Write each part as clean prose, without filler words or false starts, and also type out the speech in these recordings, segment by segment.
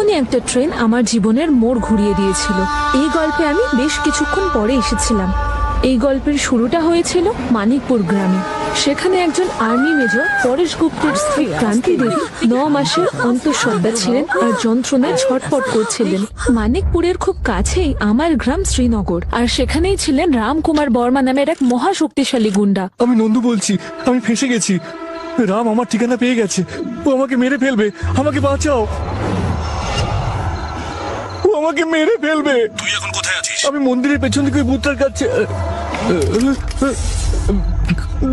এমনই একটা ট্রেন আমার জীবনের মোড় ঘুরিয়ে দিয়েছিল। এই গল্পে আমি বেশ কিছুক্ষণ পরে এসেছিলাম। এই গল্পের শুরুটা হয়েছিল মানিকপুর গ্রামে। সেখানে একজন আর্মি মেজর পরেশ গুপ্তের স্ত্রী ক্রান্তি দেবী 9 মাসের অন্তঃসত্ত্বা ছিলেন আর যন্ত্রণায় ছটফট করছিলেন। মানিকপুরের খুব কাছেই আমার গ্রাম শ্রীনগর, আর সেখানেই ছিলেন রামকুমার বর্মা নামের এক মহাশক্তিশালী গুন্ডা। আমি নন্দু বলছি, আমি ফেঁসে গেছি। রাম আমার ঠিকানা পেয়ে গেছে। ও আমাকে মেরে ফেলবে। আমাকে বাঁচাও। ও আমাকে মেরে ফেলবে। তুই এখন কোথায় আছিস? আমি মন্দিরের পেছন দিকে ওই বুথটার কাছে।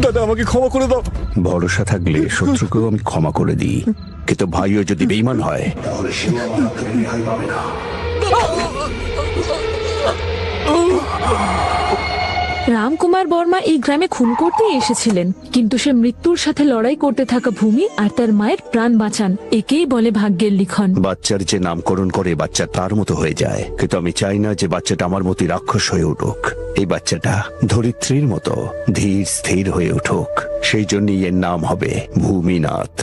দাদা, আমাকে ক্ষমা করে দাও। ভরসা থাকলে শত্রুকেও আমি ক্ষমা করে দিই, কিন্তু ভাইও যদি বেঈমান হয় তাহলে সেও আমার হাত থেকে রেহাই পাবে না। রামকুমার বর্মা এই গ্রামে খুন করতেই এসেছিলেন, কিন্তু সে মৃত্যুর সাথে লড়াই করতে থাকা ভূমি আর তার মায়ের প্রাণ বাঁচান। একেই বলে ভাগ্যের লিখন। বাচ্চার যে নামকরণ করে বাচ্চা তার মতো হয়ে যায়, কিন্তু আমি চাই না যে বাচ্চাটা আমার মতো রাক্ষস হয়ে উঠুক। এই বাচ্চাটা ধরিত্রীর মতো ধীর স্থির হয়ে উঠুক। সেই জন্যই এর নাম হবে ভূমিনাথ।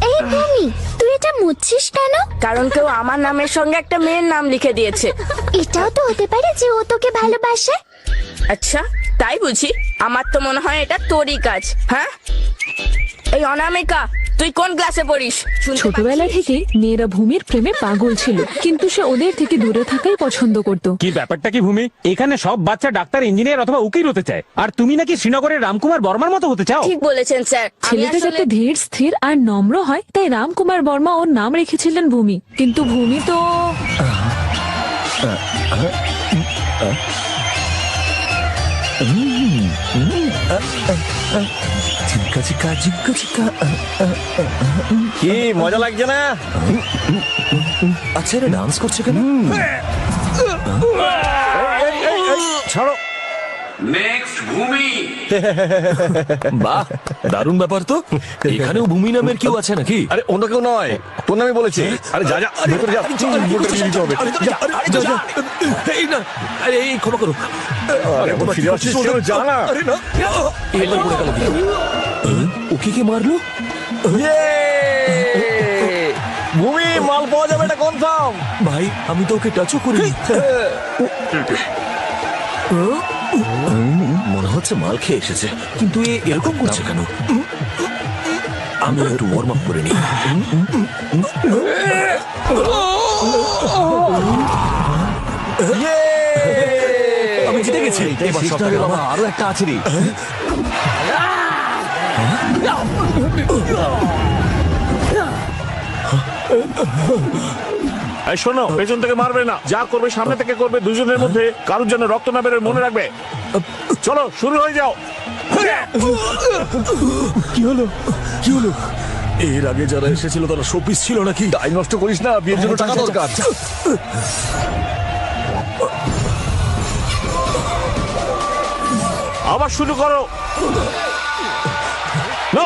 এই ভূমি, তুই এটা মুছছিস কেন? কারণ কেউ আমার নামের সঙ্গে একটা মেয়ের নাম লিখে দিয়েছে। এটাও তো হতে পারে যে ও তোকে ভালোবাসে। আচ্ছা, তাই বুঝি? আমার তো মনে হয় এটা তোরই কাজ। হ্যাঁ, এই অনামিকা, তুই কোন ক্লাসে পড়িস? ছোটবেলা থেকে মেয়েরা ভূমির প্রেমে পাগল ছিল, কিন্তু সে ওদের থেকে দূরে থাকাই পছন্দ করত। কি ব্যাপারটা কি ভূমি? এখানে সব বাচ্চা ডাক্তার, ইঞ্জিনিয়ার অথবা উকিল হতে চায়, আর তুমি নাকি শ্রীনগরের রামকুমার বর্মার মতো হতে চাও? ঠিক বলেছেন স্যার। ছেলেটা যাতে ধীর স্থির আর নম্র হয়, তাই রামকুমার বর্মা ওর নাম রেখেছিলেন ভূমি। কিন্তু ভূমি তো কি মজা লাগছে না? আচ্ছা, এরা ডান্স করছে কেন? ছাড়ো। নেক্সট ভূমি। বাহ, দারুণ ব্যাপার তো। এখানেও ভূমি নামের কেউ আছে নাকি? আরে অন্য কেউ নয়, তোর নামই বলেছে। আরে যা যা, ভেতরে যা। ভোটটা দিয়ে দিতে হবে। যা, যা, যা। এই না, আরে এই ক্ষমা করো। আরে এখন ফিরে আসছিস কেন? যা না। আরে না, এবার পড়ে গেল কি? ওকে কে মারলো? ভূমি, মাল পাওয়া যাবে এটা কনফার্ম। ভাই, আমি তো ওকে টাচও করিনি। মনে হচ্ছে মাল খেয়ে এসেছে, কিন্তু এরকম করছে কেন? আমি একটু ওয়ার্ম আপ করে নিই। আমি জিতে গেছি। এবার সব টাকা আমার আরো একটা আছে রে। এই শোনো, পেছন থেকে মারবে না, যা করবে সামনে থেকে করবে। দুজনের মধ্যে কারোর জন্য রক্ত না বেরোয় মনে রাখবে। চলো, শুরু হয়ে যাও। কি হলো? কি হলো? এর আগে যারা এসেছিল তারা শোপিস ছিল নাকি? টাইম নষ্ট করিস না, বিয়ের জন্য টাকা দরকার। আবার শুরু করো। No!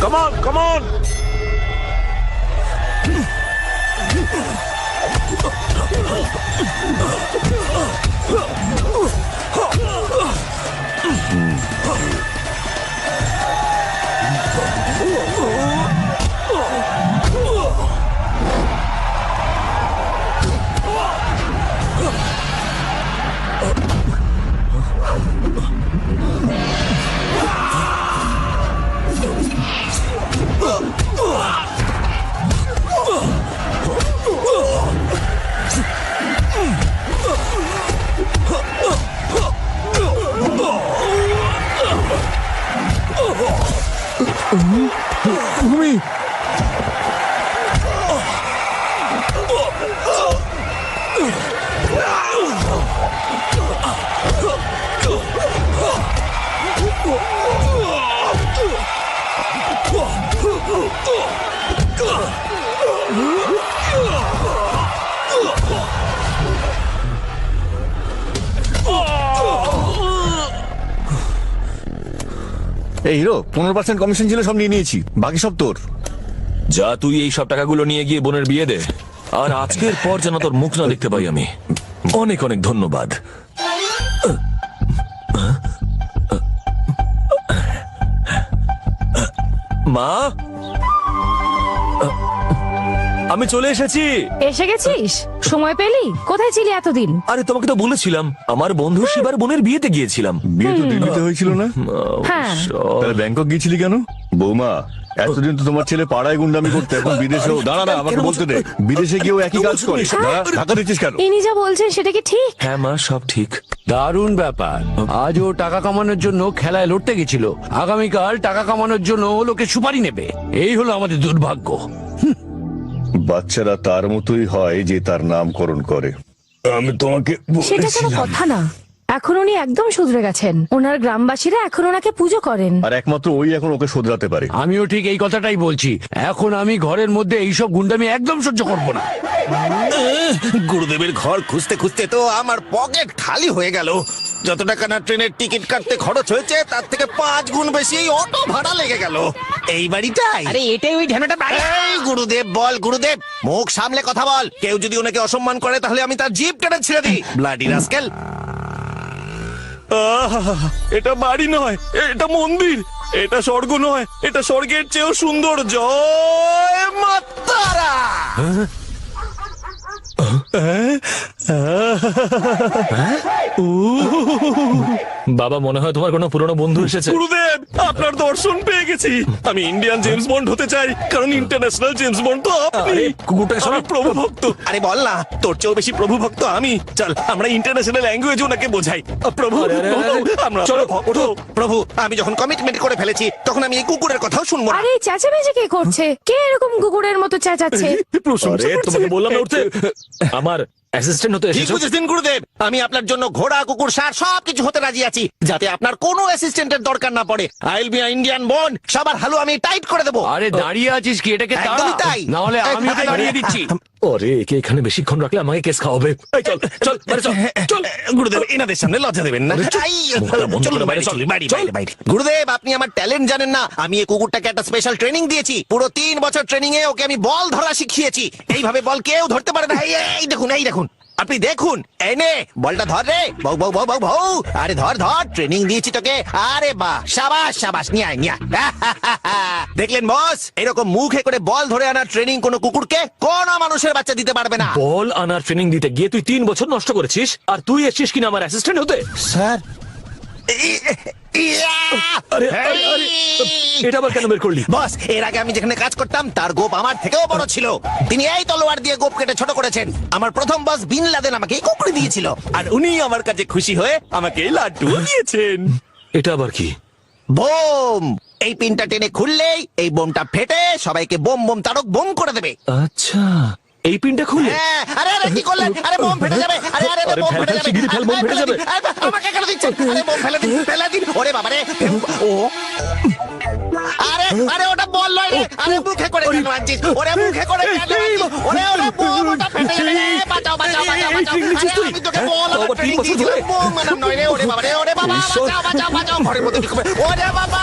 Come on, come on! ভূমি, এই হিরো 15% কমিশন ছিল, সব নিয়ে নিয়েছি, বাকি সব তোর। যা, তুই এই সব টাকাগুলো নিয়ে গিয়ে বোনের বিয়ে দে। আর আজকের পর যেন তোর মুখ না দেখতে পাই আমি। অনেক অনেক ধন্যবাদ। মা, আমি চলে এসেছি। এসে গেছিস? সময় পেলি? কোথায় ছিলি এতদিন? আরে তোমাকে তো বলেছিলাম, আমার বন্ধু শিবার বোনের বিয়েতে গিয়েছিলাম। বিয়ে তো দিল্লিতে হয়েছিল না? হ্যাঁ। তাহলে ব্যাংকক গিয়েছিলি কেন? বৌমা, এতদিন তো তোমার ছেলে পাড়ায় গুন্ডামি করতে, এখন বিদেশেও। দাঁড়া না, আমাকে বলতে দে। বিদেশে গিয়েও একই কাজ করে। দাঁড়া, ঢাকা দিচ্ছিস কেন? ইনি যা বলছেন সেটা কি ঠিক? হ্যাঁ মা, সব ঠিক। দারুণ ব্যাপার। আজ ও টাকা কামানোর জন্য খেলায় লড়তে গেছিল, আগামীকাল টাকা কামানোর জন্য ও লোকে সুপারি নেবে। এই হলো আমাদের দুর্ভাগ্য। বাচ্চারা তার মতোই হয় যে তার নামকরণ করে। আমি তোমাকে সেটা কোনো কথা না। এখন উনি একদম শুধরে গেছেন। ওনার গ্রামবাসীরা এখন ওনাকে পুজো করেন। আর একমাত্র ওই এখন ওকে শোধরাতে পারে। আমিও ঠিক এই কথাটাই বলছি। এখন আমি ঘরের মধ্যে এইসব গুন্ডামি একদম সহ্য করব না। গুরুদেবের ঘর খুঁজতে খুঁজতে তো আমার পকেট খালি হয়ে গেল। যত টাকা না ট্রেনের টিকিট কাটতে খরচ হয়েছে, তার থেকে 5 গুণ বেশি এই অটো ভাড়া লেগে গেল। এই বাড়িটাই। আরে এটাই ওই ঢেনাটা বাড়ি। এই গুরুদেব বল, গুরুদেব মুখ সামলে কথা বল। কেউ যদি ওনাকে অসম্মান করে তাহলে আমি তার জিপ টেনে ছেড়ে দিই। Bloody rascal. এটা বাড়ি নয়, এটা মন্দির। এটা স্বর্গ নয়, এটা স্বর্গের চেয়েও সুন্দর। জয় মা তারা। বাবা, মনে হয় তোমার কোনো পুরনো বন্ধু এসেছে। গুরুদেব, আপনার দর্শন পেয়ে গেছি। আমি ইন্ডিয়ান জেমস বন্ড হতে চাই, কারণ ইন্টারন্যাশনাল জেমস বন্ড তো আপনি। কুকুরটাকে আমি প্রভু ভক্ত। আরে বল না, তোর চেয়েও বেশি প্রভু ভক্ত আমি। চল আমরা ইন্টারন্যাশনাল ল্যাঙ্গুয়েজ ওনাকে বোঝাই। প্রভু, আমরা চলো ভক্ত। প্রভু, আমি যখন কমিটমেন্ট করে ফেলেছি তখন আমি এই কুকুরের কথাও শুনবো না। আরে চেঁচামেচি কে করছে? কে এরকম কুকুরের মতো চেঁচাচ্ছে? প্রশংসা আরে করছে। তোমাকে বললাম না উঠতে। আমার অ্যাসিস্ট্যান্ট হতে ঠিক এসেছো। বুঝেছেন গুরুদেব, আমি আপনার জন্য ঘোড়া, কুকুর, ষাঁড় সবকিছু হতে রাজি আছি, যাতে আপনার কোনো অ্যাসিস্ট্যান্টের দরকার না পড়ে। I will be Indian bond. সবার হালু আমি টাইট করে দেবো। আরে দাঁড়িয়ে আছিস কি? এটাকে একদমই তাই। না হলে আমি ওকে দাঁড়িয়ে দিচ্ছি। আরে একে এখানে বেশিক্ষণ রাখলে আমাকে কেস খাওয়াবে। এই চল চল বাইরে চল চল। গুরুদেব, এনাদের সামনে লজ্জা দেবেন না। আই, মুখটা বন্ধ চলুন করে বাইরে, বাইরে চল। চলুন বাইরে, বাইরে, বাইরে। গুরুদেব, আপনি আমার ট্যালেন্ট জানেন না। আমি এই কুকুরটাকে একটা স্পেশাল ট্রেনিং দিয়েছি। পুরো 3 বছর ট্রেনিং এ ওকে আমি বল ধরা শিখিয়েছি। এইভাবে বল কেউ ধরতে পারে না। এই দেখুন, এই দেখুন, আপনি দেখুন। এই নে, বলটা ধর রে। বউ বউ বউ বউ বউ। আরে ধর ধর, ট্রেনিং দিয়েছি তোকে। আরে বাহ, সাবাস সাবাস, নিয়ে আয়, নিয়ে আয়। দেখলেন বস, এরকম মুখে করে বল ধরে আনার ট্রেনিং কোনো কুকুরকে কোনো মানুষের বাচ্চা দিতে পারবে না। বল আনার ট্রেনিং দিতে গিয়ে তুই 3 বছর নষ্ট করেছিস, আর তুই এসেছিস কিনা আমার অ্যাসিস্ট্যান্ট হতে। স্যার, আরে আরে আরে, এটা আবার কেন বের করলি? বস, এর আগে আমি যেখানে কাজ করতাম তার গোপ আমার থেকেও বড় ছিল। তিনি এই তলোয়ার দিয়ে গোপ কেটে ছোট করেছেন। আমার প্রথম বস বিন লাদেন আমাকে এই কুকুর দিয়েছিল, আর উনি আমার কাছে খুশি হয়ে আমাকে এই লাড্ডু দিয়েছেন। এটা আবার কি? বোম। এই পিনটা টেনে খুললেই এই বোমটা ফেটে সবাইকে বোম বোম তারক বোম করে দেবে। আচ্ছা, এই পিনটা খুলে? হ্যাঁ, আরে আরে কি করলেন? আরে বোম ফেটে যাবে। আরে আরে আরে বোম ফেল, ফেটে ফেল, যাবে। শিগগিরই ফেল, বোম ফেটে যাবে। আরে, আমাকে কেন দিচ্ছেন? আরে বোম ফেলে দিন, ফেলে দিন। ওরে বাবা রে। ও আরে আরে, ওটা বল নয় রে। আরে মুখে করে কেন আনছিস? ওরে মুখে করে কেন আনছিস? ওরে ওরে বোম, ওটা ফেটে যাবে রে। বাঁচাও বাঁচাও বাঁচাও বাঁচাও। আরে আমি তোকে বল আবার 3 বছর দিয়েছিলাম, ধরে? বোম মানাম নয় রে। ওরে বাবা রে, ওরে বাবা, ঈশ্বর। বাঁচাও বাঁচাও বাঁচাও। ঘরের মধ্যে ঢুকবে। ওরে বাবা।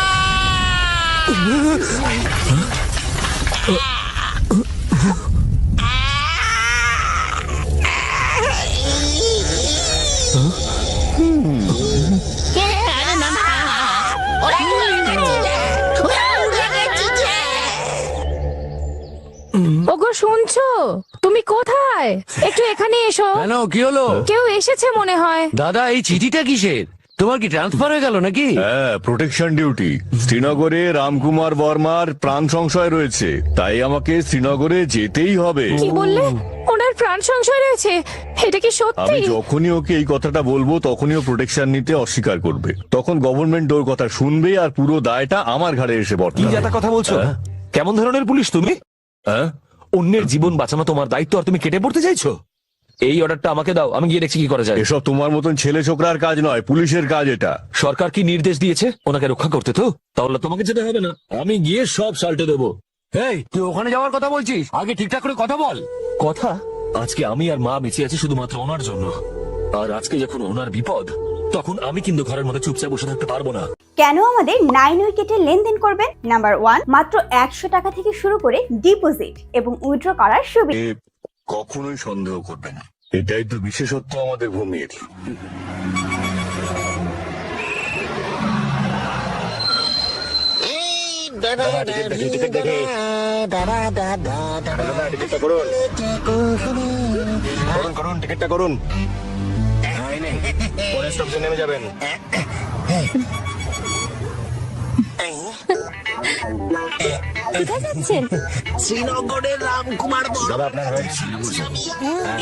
ওগো শুনছো? তুমি কোথায়? একটু এখানে এসো। কেন, কি হলো? কেউ এসেছে মনে হয়। দাদা, এই চিঠিটা কিসের? তোমার কি ট্রান্সফার হয়ে গেল নাকি? হ্যাঁ, প্রোটেকশন ডিউটি। শ্রীনগরে রামকুমার বর্মার প্রাণ সংশয় রয়েছে, তাই আমাকে শ্রীনগরে যেতেই হবে। কি বললে? ওনার প্রাণ সংশয় রয়েছে? এটা কি সত্যি? আমি যখনই ওকে এই কথাটা বলবো তখনই ও প্রোটেকশন নিতে অস্বীকার করবে। তখন গভর্নমেন্ট ওর কথা শুনবে আর পুরো দায়টা আমার ঘাড়ে এসে কি বর্তাবে। যাতা কথা বলছো? কেমন ধরনের পুলিশ তুমি? হ্যাঁ? অন্যের জীবন বাঁচানো তোমার দায়িত্ব, আর তুমি কেটে পড়তে চাইছো? এই অর্ডারটা আমাকে দাও, আমি গিয়ে দেখছি কি করা যায়। এসব তোমার মতন ছেলে ছোকরার কাজ নয়, পুলিশের কাজ এটা। সরকার কি নির্দেশ দিয়েছে ওনাকে রক্ষা করতে? তো তাহলে তোমাকে যেতে হবে না, আমি গিয়ে সব সাল্টে দেবো। এই, তুই ওখানে যাওয়ার কথা বলছিস? আগে ঠিকঠাক করে কথা বল। কথা? আজকে আমি আর মা বেঁচে আছি শুধুমাত্র ওনার জন্য, আর আজকে যখন ওনার বিপদ, তখন আমি কিন্তু ঘরের মধ্যে চুপচাপ বসে থাকতে পারবো না। কেন আমাদের 9 উইকেটে লেনদেন করবেন? নাম্বার 1, মাত্র 100 টাকা থেকে শুরু করে ডিপোজিট এবং উইথড্র করার সুবিধা। কখনোই সন্দেহ করবে না, এটাই তো বিশেষত্ব আমাদের ভূমির। করুন টিকিটটা করুন, পরে স্টেশনে নেমে যাবেন। কোথায় যাচ্ছেন? শ্রীনগরের রামকুমার দাদা আপনার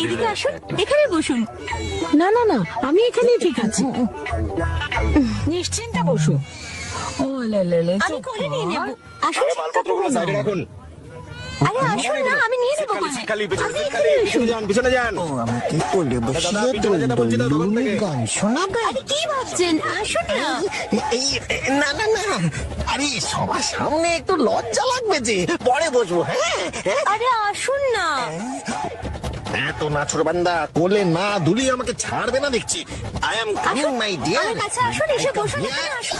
এদিকে আসুন, এখানে বসুন। না না না, আমি এখানে ঠিক আছি, নিশ্চিন্তে বসুন। আমি করে নিয়ে নেব। আসুন, মালপত্রগুলো সাইডে রাখুন। আরে আসুন না, আমি নিয়ে নেব। খালি পিছনে যান, পিছনে যান। আমাকে কোলে বসিয়ে গান শোনাবে? আরে কি ভাবছেন? আসুন না। না না না, আরে সবার সামনে একটু লজ্জা লাগবে যে, পরে বসবো। হ্যাঁ আরে আসুন না। এত নাছর বান্দা কোলে না দুলি আমাকে ছাড়বে না দেখছি। I am coming my dear. আমার কাছে আসুন, এসে বসুন। এখানে আসুন।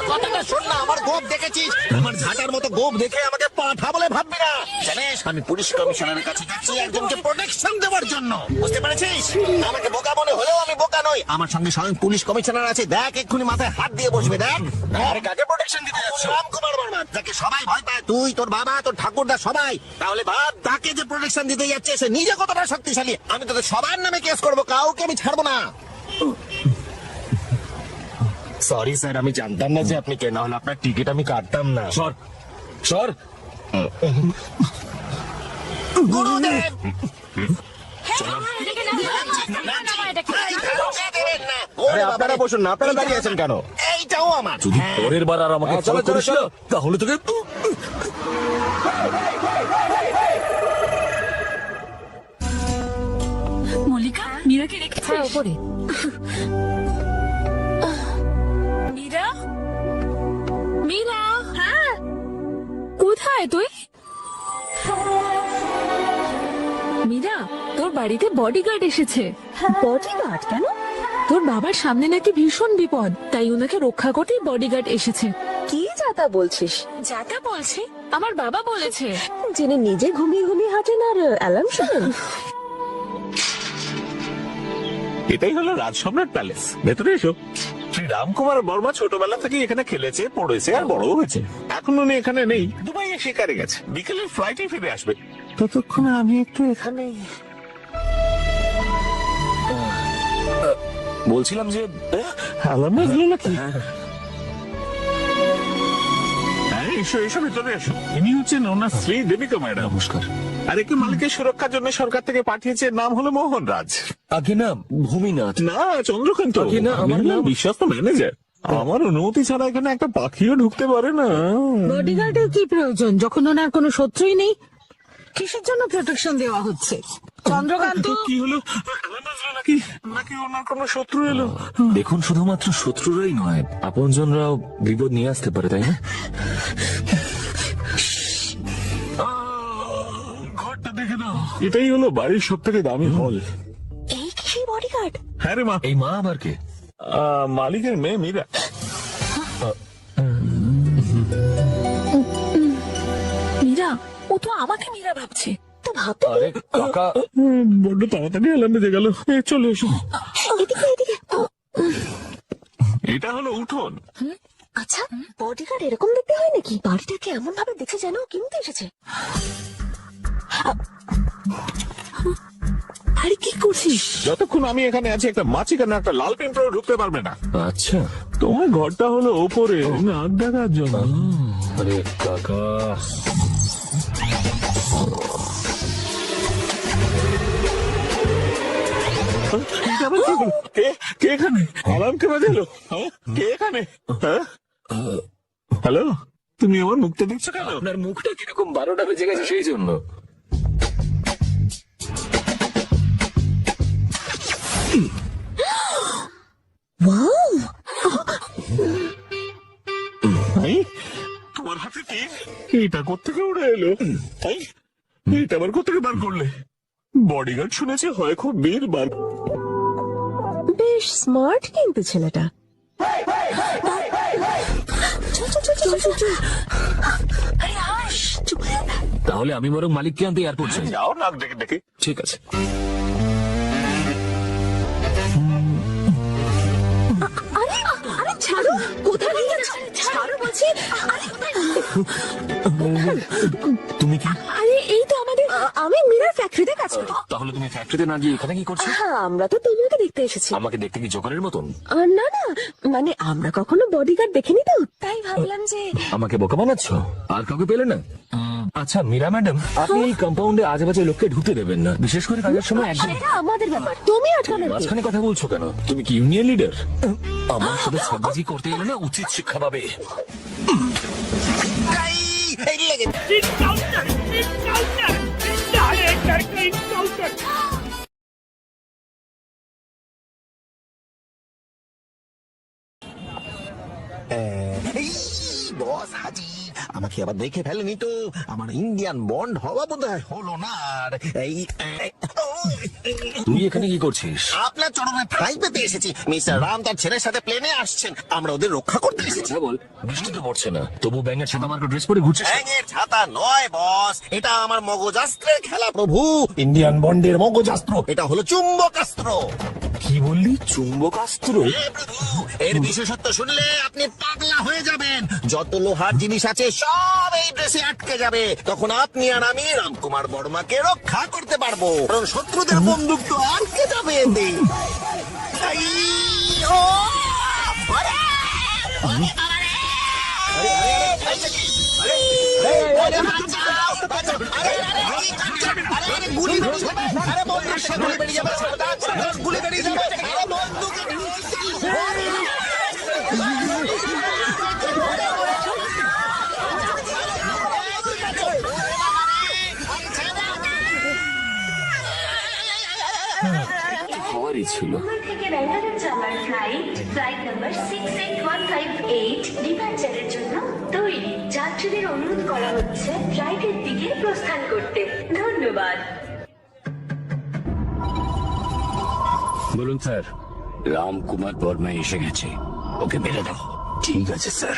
কথাটা শোন না, আমার গোপ দেখেছিস? আমার ঝাঁটার মতো গোপ দেখে আমাকে পাঠা বলে ভাববি না। জানিস আমি পুলিশ কমিশনারের কাছে যাচ্ছি একজনকে প্রোটেকশন দেওয়ার জন্য, বুঝতে পেরেছিস? আমাকে বোকা মনে হলেও আমি বোকা নই। আমার সঙ্গে স্বয়ং পুলিশ কমিশনার আছে, দেখ এক্ষুনি মাথায় হাত দিয়ে বসবে। দেখ আরে কাকে প্রোটেকশন দিতে যাচ্ছ? রামকুমার বর্মা, যাকে সবাই ভয় পায়, তুই, তোর বাবা, তোর ঠাকুরদা, সবাই। তাহলে ভাব তাকে যে প্রোটেকশন দিতে যাচ্ছে সে নিজে কতটা শক্তিশালী। আমি তোদের সবার নামে কেস করবো, কাউকে আমি ছাড়বো না। সরি স্যার, আমি জানতাম না যে আপনি কে, না হলে আপনার টিকিট আমি কাটতাম না। সর সর। গুরুদেব আপনারা বসুন না, আপনারা দাঁড়িয়ে আছেন কেন? এইটাও আমার। যদি পরের বার আর আমাকে ফলো করিস না, তাহলে তোকে মল্লিকা, মীরাকে রেখেছিস? হ্যাঁ, উপরে। মীরা, মীরা, হ্যাঁ, কোথায় তুই? মীরা, তোর বাড়িতে বডিগার্ড এসেছে। বডিগার্ড কেন? তোর বাবার সামনে নাকি ভীষণ বিপদ, তাই ওনাকে রক্ষা করতেই বডিগার্ড এসেছে। কি যাতা বলছিস? যাতা বলছি, আমার বাবা বলেছে। যিনি নিজে ঘুমিয়ে ঘুমিয়ে হাঁটেন আর অ্যালার্ম শোনেন। এটাই হলো রাজসম্রাট প্যালেস। ভেতরে এসো। শ্রী রামকুমার বর্মা ছোটবেলা থেকে এখানে খেলেছে, পড়েছে আর বড় হয়েছে। এখন উনি এখানে নেই, দুবাইয়ে শিকারে গেছে। বিকেলের ফ্লাইটে ফিরে আসবে। ততক্ষণে আমি একটু এখানে বলছিলাম যে অ্যালার্ম বাজলো নাকি? হ্যাঁ, এসো এসো, ভেতরে এসো। ইনি হচ্ছেন ওনার স্ত্রী দেবিকা ম্যাডাম। নমস্কার। আর একে মালিকের সুরক্ষার জন্য সরকার থেকে পাঠিয়েছে, নাম হলো মোহনরাজ। আগে না ভূমিনাথ। না, চন্দ্রকান্ত। আগে না, আমার নাম বিশ্বস্ত ম্যানেজার। আমার অনুমতি ছাড়া এখানে একটা পাখিও ঢুকতে পারে না। বডিগার্ডের কি প্রয়োজন যখন ওনার কোনো শত্রুই নেই? কিসের জন্য প্রোটেকশন দেওয়া হচ্ছে? চন্দ্রকান্ত, কি হলো? অ্যালার্ম বাজলো নাকি? নাকি ওনার কোনো শত্রু এলো? দেখুন, শুধুমাত্র শত্রুরাই নয়, আপনজনরাও বিপদ নিয়ে আসতে পারে, তাই না? ঘরটা দেখে নাও। এটাই হলো বাড়ির সব থেকে দামি হল। এই কি সেই বডিগার্ড? হ্যাঁ রে মা। এই মা আবার কে? মালিকের মেয়ে মীরা। মীরা, ও তো আমাকে মীরা ভাবছে। তো ভাবতে আরে কাকা, বড্ড তাড়াতাড়ি অ্যালার্ম বেজে গেল। চলে এসো। এদিকে এদিকে। এটা হলো উঠোন। আচ্ছা, বডিগার্ড এরকম দেখতে হয় নাকি? বাড়িটাকে এমন ভাবে দেখে যেন কিনতে এসেছে। আরে কি করছিস? যতক্ষণ আমি এখানে আছি একটা মাছি কেন একটা লাল পিঁপড়াও ঢুকতে পারবে না। আচ্ছা। তোমার ঘরটা হলো ওপরে, নাক দেখার জন্য। আরে কাকা, কে কে এখানে? অ্যালার্ম কে বাজালো? কে এখানে? হ্যালো, তুমি আমার মুখটা দেখছো কেন? আপনার মুখটা কিরকম 12টা বেজে গেছে সেই জন্য। ওয়াও! এটা কোত্থেকে উড়ে এলো? এই, এটা আবার কোত্থেকে বার করলে? বডিগার্ড শুনেছি হয় খুব বীর বার। বেশ স্মার্ট কিন্তু ছেলেটা। তাহলে আমি বরং মালিককে আনতে এয়ারপোর্ট যাই। যাও নাক ডেকে ডেকে। ঠিক আছে। আরে আরে ছাড়ো, কোথায় নিয়ে যাচ্ছ? ছাড়ো বলছি। তুমি কি? আরে এই তো আমি মিরার ফ্যাক্টরিতে কাজ করি। তাহলে তুমি ফ্যাক্টরিতে না গিয়ে এখানে কি করছো? হ্যাঁ, আমরা তো তোমাকে দেখতে এসেছি। আমাকে দেখতে কি জোকারের মতন? না না, মানে আমরা কখনো বডিগার্ড দেখিনি তো, তাই ভাবলাম যে। আমাকে বোকা বানাচ্ছ? আর কাউকে পেলে না? আচ্ছা মীরা ম্যাডাম, আপনি এই কম্পাউন্ডে আজে বাজে লোককে ঢুকতে দেবেন না, বিশেষ করে কাজের সময় একদম। সেটা আমাদের ব্যাপার, তুমি আটকানোর কি? মাঝখানে কথা বলছো কেন? তুমি কি ইউনিয়ন লিডার? আমার সাথে ছাব্বাজি করতে এলে না উচিত শিক্ষা পাবে। এই লেগে বস হাজি আমাকে আবার দেখে ফেলেনি তো? আমার ইন্ডিয়ান বন্ড হওয়া বোধহয় হলো না। আর এই তুই এখানে কি করছিস? আপনার চরণে ঠাঁই পেতে এসেছি। মিস্টার রাম তার ছেলের সাথে প্লেনে আসছেন, আমরা ওদের রক্ষা করতে এসেছি। বল, বৃষ্টি তো পড়ছে না, তবু ব্যাঙের ছাতা মার্কা ড্রেস পরে ঘুরছিস। ব্যাঙের ছাতা নয় বস, এটা আমার মগজাস্ত্রের খেলা প্রভু। ইন্ডিয়ান বন্ডের মগজাস্ত্র, এটা হলো চুম্বকাস্ত্র। কি বললি? চুম্বকাস্ত্র? এর বিশেষত্ব শুনলে আপনি পাগলা হয়ে যাবেন। যত লোহার জিনিস আছে সব এই ড্রেসে আটকে যাবে। তখন আপনি আর আমি রামকুমার বর্মাকে রক্ষা করতে পারবো, কারণ শত্রুদের বন্দুক তো আটকে যাবে এতে। এই, ও, আরে, আরে, আরে, আরে, বাঁচাও, বাঁচাও, আরে, আরে, আরে, আরে, গুলি বেরিয়ে যাবে, আরে, বন্দুক থেকে গুলি বেরিয়ে যাবে, সাবধান, গুলি বেরিয়ে যাবে, আরে, বন্দুকে হওয়ারই ছিল। থেকে ব্যাঙ্গালোর যাওয়ার ফ্লাইট নাম্বার 68158 ডিপার্চারের জন্য তৈরি। যাত্রীদের অনুরোধ করা হচ্ছে ফ্লাইটের দিকে প্রস্থান করতে। ধন্যবাদ। বলুন স্যার। রামকুমার বর্মা এসে গেছে, ওকে মেরে দাও। ঠিক আছে স্যার।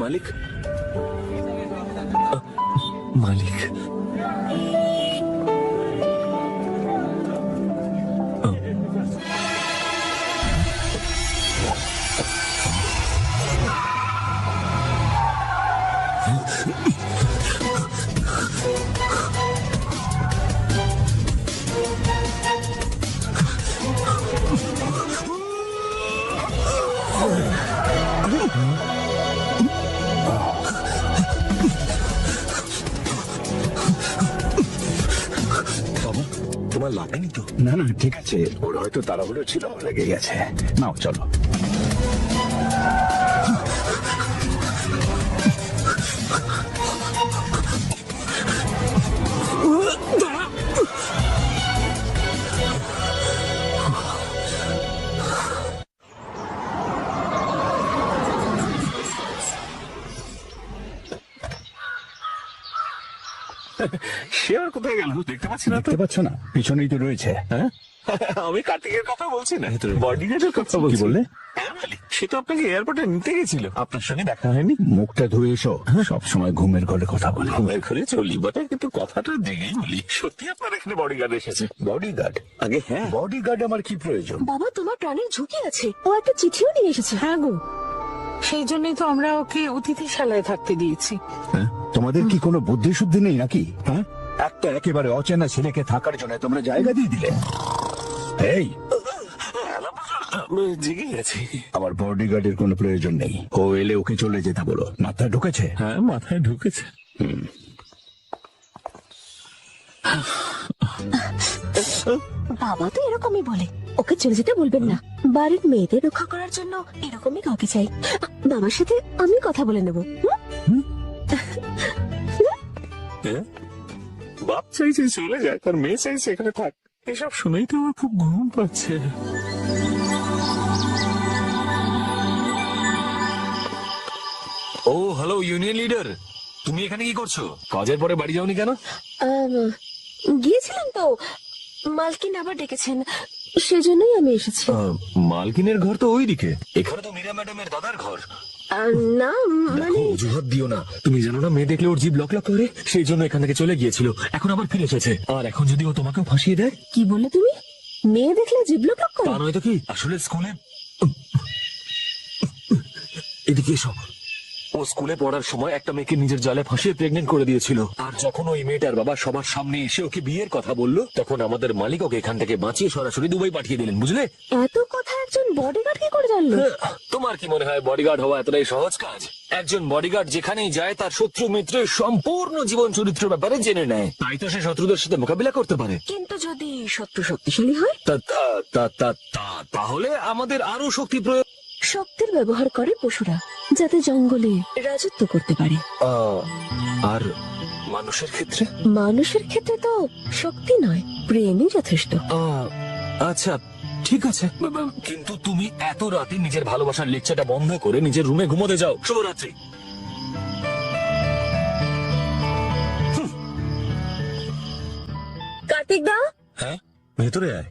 মালিক, মালিক, তোমার লাগেনি তো? না না ঠিক আছে, ওর হয়তো তাড়াহুড়ো ছিল, লেগে গেছে। নাও চলো। সে আর কোথায় গেল দেখতে পাচ্ছি না তো। দেখতে পাচ্ছ না? পিছনেই তো রয়েছে। হ্যাঁ, আমি কার্তিকের কথা বলছি না, বডিগার্ডের কথা বলছি। কি বললে? সে তো আপনাকে এয়ারপোর্টে নিতে গেছিল, আপনার সঙ্গে দেখা হয়নি? মুখটা ধুয়ে এসো, সব সময় ঘুমের ঘরে কথা বলে। ঘুমের ঘরে চলি বটে, কিন্তু কথাটা জেগেই বলি। সত্যি আপনার এখানে বডিগার্ড এসেছে? বডিগার্ড? আগে হ্যাঁ। বডিগার্ড আমার কি প্রয়োজন? বাবা, তোমার প্রাণের ঝুঁকি আছে। ও একটা চিঠিও নিয়ে এসেছে। হ্যাঁ গো, সেই জন্যই তো আমরা ওকে অতিথিশালায় থাকতে দিয়েছি। হ্যাঁ? তোমাদের কি কোনো বুদ্ধি শুদ্ধি নেই নাকি? হ্যাঁ, একটা একেবারে অচেনা ছেলেকে থাকার জন্য তোমরা জায়গা দিয়ে দিলে। এই, জেগে গেছি। আমার বডিগার্ডের কোনো প্রয়োজন নেই। ও এলে ওকে চলে যেতে বলো। মাথায় ঢুকেছে? হ্যাঁ, মাথায় ঢুকেছে। বাবা তো এরকমই বলে, ওকে চলে যেতে বলবেন না। বাড়ির মেয়েদের রক্ষা করার জন্য এরকমই কাউকে চাই। বাবার সাথে আমি কথা বলে নেব। বাপ চাইছে চলে যায়, তার মেয়ে চাইছে এখানে থাক। এসব শুনেই তো আমার খুব ঘুম পাচ্ছে। ও হ্যালো ইউনিয়ন লিডার, তুমি এখানে কি করছো? কাজের পরে বাড়ি যাওনি কেন? গিয়েছিলাম তো, মালকিন আবার ডেকেছেন, সেজন্যই আমি এসেছি। মালকিনের ঘর তো ওইদিকে, এখানে তো মীরা ম্যাডামের দাদার ঘর। না মানে অজুহাত দিও না, তুমি জানো না মেয়ে দেখলে ওর জিভ লক লক করে, সেই জন্য এখান থেকে চলে গিয়েছিল, এখন আবার ফিরে এসেছে। আর এখন যদি ও তোমাকেও ফাঁসিয়ে দেয়? কি বললে তুমি? মেয়ে দেখলে জিভলক লক করে? তা নয় তো কি, আসলে স্কুলে এদিকে এসো, ও স্কুলে পড়ার সময় একটা মেয়েকে নিজের জালে ফাঁসিয়ে প্রেগনেন্ট করে দিয়েছিল। আর যখন ওই মেয়েটার বাবা সবার সামনে এসে ওকে বিয়ের কথা বললো, তখন আমাদের মালিক ওকে এখান থেকে বাঁচিয়ে সরাসরি দুবাই পাঠিয়ে দিলেন, বুঝলে? এত কথা একজন বডিগার্ড কি করে জানলো? তোমার কি মনে হয় বডিগার্ড হওয়া এতটাই সহজ কাজ? একজন বডিগার্ড যেখানেই যায় তার শত্রু মিত্রের সম্পূর্ণ জীবন চরিত্রের ব্যাপারে জেনে নেয়, তাই তো সে শত্রুদের সাথে মোকাবিলা করতে পারে। কিন্তু যদি শত্রু শক্তিশালী হয়? তাহলে আমাদের আরো শক্তি প্রয়োগ। শক্তির ব্যবহার করে পশুরা, যাতে জঙ্গলে রাজত্ব করতে পারে। আর মানুষের ক্ষেত্রে? মানুষের ক্ষেত্রে তো শক্তি নয়, প্রেমই যথেষ্ট। আচ্ছা ঠিক আছে, কিন্তু তুমি এত রাতে নিজের ভালোবাসার লেকচারটা বন্ধ করে নিজের রুমে ঘুমোতে যাও। শুভরাত্রি। কার্তিক দা, হ্যাঁ ভেতরে আয়।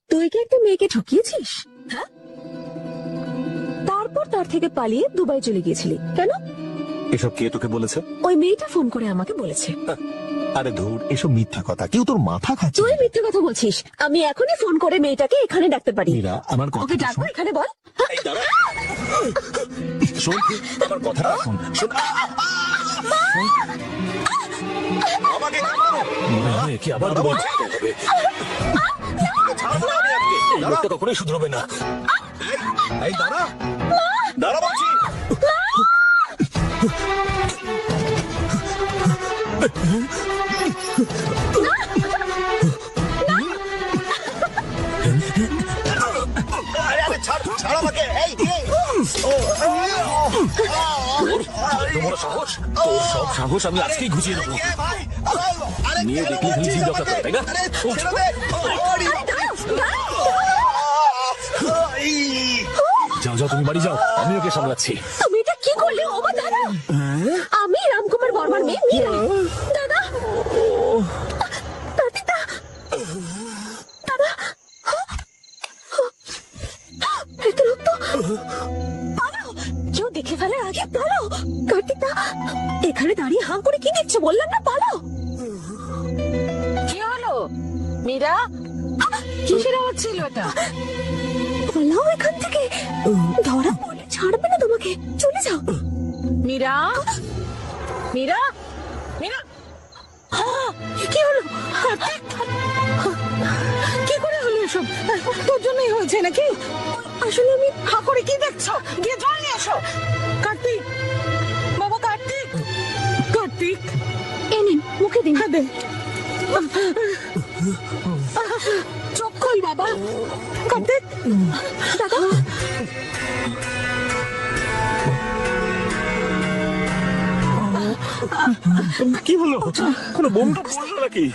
তুই কি একটা মেয়েকে ঠকিয়েছিস? হ্যাঁ, তারপর তার থেকে পালিয়ে দুবাই চলে গিয়েছিলি কেন? এসব কে তোকে বলেছে? ওই মেয়েটা ফোন করে আমাকে বলেছে। আরে ধুর, এসব মিথ্যা কথা, কেউ তোর মাথা খাচ্ছে। তুই মিথ্যে কথা বলছিস। আমি এখনই ফোন করে মেয়েটাকে এখানে ডাকতে পারি। মীরা, আমার কথা ওকে ডাকবো, এখানে বল। এই দাঁড়া, শোন, আমার কথাটা শোন। শোন, আমাকে মনে হয় কি আবার দুবাই যেতে হবে। এই লোকটা কখনোই শুধরবে না। এই দাঁড়া, দাঁড়া বলছি। ছাড় আমাকে। তোমার সাহস, তোর সব সাহস আমি আজকেই ঘুচিয়ে দেবো। নিয়ে দেখলি খালি জিভ লক করে, তাই না? যাও যাও, তুমি বাড়ি যাও, আমি ওকে সামলাচ্ছি। তুমি এটা কি করলে? ও মা দাদা, আমি রামকুমার বর্মার মেয়ে মীরা। দাদা, কার্তিক দা, দাদা, এত রক্ত, পালাও, কেউ দেখে ফেলার আগে পালাও। কার্তিক দা, এখানে দাঁড়িয়ে হাঁ করে কি দেখছো? বললাম না পালাও। কি হলো মীরা? কিসের আওয়াজ ছিল এটা? পালাও এখান থেকে, ধরা পড়লে ছাড়বে না তোমাকে। চলে যাও। মীরা, মীরা, মীরা, কি হলো? কার্তিক, কি করে হলো এসব? তোর জন্যই হয়েছে নাকি? আসলে আমি হাঁ করে কি দেখছো? গিয়ে জল নিয়ে এসো। কার্তিক, বাবা কার্তিক, কার্তিক, এই নিন, মুখে দিন। হ্যাঁ দে। চোখ খোল বাবা। কার্তিক, দাদা, কি হলো? কোনো বোমটা পড়লো নাকি?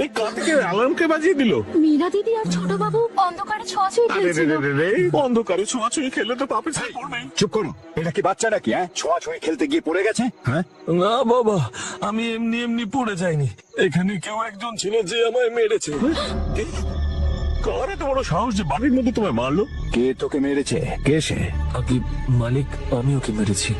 এই কার্তিকের অ্যালার্মকে বাজিয়ে দিল। মীরা দিদি আর ছোট বাবু অন্ধকারে ছোঁয়াছুঁই খেলছিল। অন্ধকারে ছোঁয়াছুঁই খেলে তো পাপে ছাই পড়বে। চুপ করো, এটা কি বাচ্চা নাকি? হ্যাঁ, ছোঁয়া ছুঁয়ে খেলতে গিয়ে পড়ে গেছে। হ্যাঁ, না বাবা, আমি এমনি এমনি পড়ে যাইনি, এখানে কেউ একজন ছিল যে আমায় মেরেছে। কার এত বড় সাহস যে বাড়ির মধ্যে তোমায় মারলো? কে তোকে মেরেছে? কে সে? আগে মালিক, আমি ওকে মেরেছি।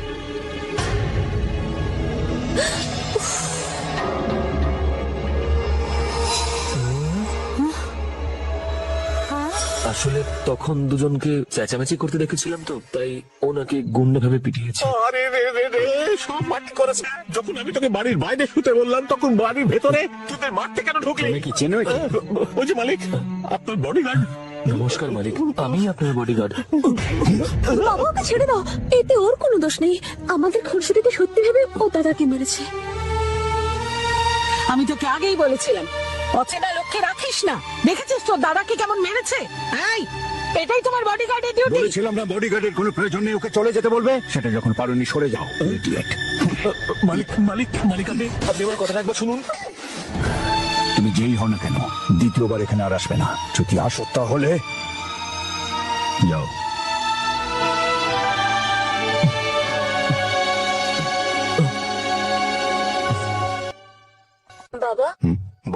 আসলে তখন দুজনকে চেঁচামেচি করতে দেখেছিলাম তো, তাই ওনাকে গুন্ডা ভাবে পিটিয়েছি। আরে রে রে রে, সব মাটি করেছে। যখন আমি তোকে বাড়ির বাইরে শুতে বললাম, তখন বাড়ির ভেতরে তোদের মারতে কেন ঢুকলি? তুমি কি চেনো একে? ওই যে মালিক, আপনার বডিগার্ড। নমস্কার মালিক, আমি আপনার বডিগার্ড। বাবা, ওকে ছেড়ে দাও, এতে ওর কোনো দোষ নেই। আমাদের খুনসুটিকে সত্যি ভেবে ও দাদাকে মেরেছে। আমি তোকে আগেই বলেছিলাম অচেনা লোককে রাখিস না। দেখেছিস তোর দাদাকে কেমন মেরেছে? এই, এটাই তোমার বডিগার্ডের ডিউটি। বলেছিলাম না বডিগার্ডের কোনো প্রয়োজন নেই, ওকে চলে যেতে বলবে। সেটা যখন পারোনি সরে যাও। মালিক মালিক মালিক, আপনি আমার কথাটা একবার শুনুন। তুমি যেই হও না কেন, দ্বিতীয়বার এখানে আর আসবে না। যদি আসো তাহলে যাও।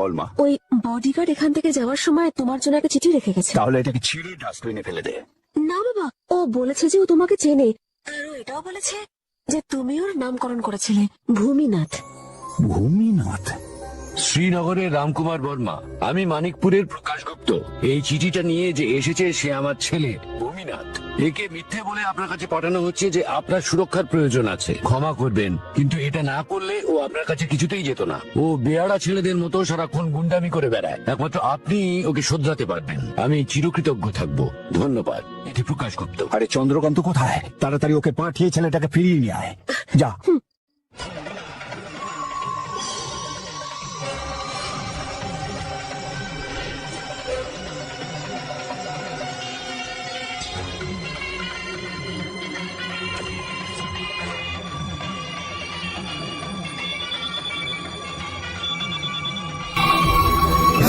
বল মা। ওই বডিগার্ড এখান থেকে যাওয়ার সময় তোমার জন্য একটা চিঠি রেখে গেছে। তাহলে এটাকে ছিঁড়ে ডাস্টবিনে ফেলে দে। না বাবা, ও বলেছে যে ও তোমাকে চেনে, আর ও এটাও বলেছে যে তুমি ওর নামকরণ করেছিলে ভূমিনাথ। ভূমিনাথ? শ্রীনগরের রামকুমার বর্মা। আমি মানিকপুরের প্রকাশ গুপ্ত। এই চিঠিটা নিয়ে যে এসেছে সে আমার ছেলে ভূমিনাথ। একে মিথ্যে বলে আপনার কাছে পাঠানো হচ্ছে যে আপনার সুরক্ষার প্রয়োজন আছে। ক্ষমা করবেন, কিন্তু এটা না করলে ও আপনার কাছে কিছুতেই যেত না। ও বেয়াড়া ছেলেদের মতো সারাক্ষণ গুন্ডামি করে বেড়ায়। একমাত্র আপনি ওকে শোধরাতে পারবেন। আমি চিরকৃতজ্ঞ থাকবো। ধন্যবাদ। এটি প্রকাশ গুপ্ত। আরে চন্দ্রকান্ত কোথায়? তাড়াতাড়ি ওকে পাঠিয়ে ছেলেটাকে ফিরিয়ে নিয়ে আয়। যা।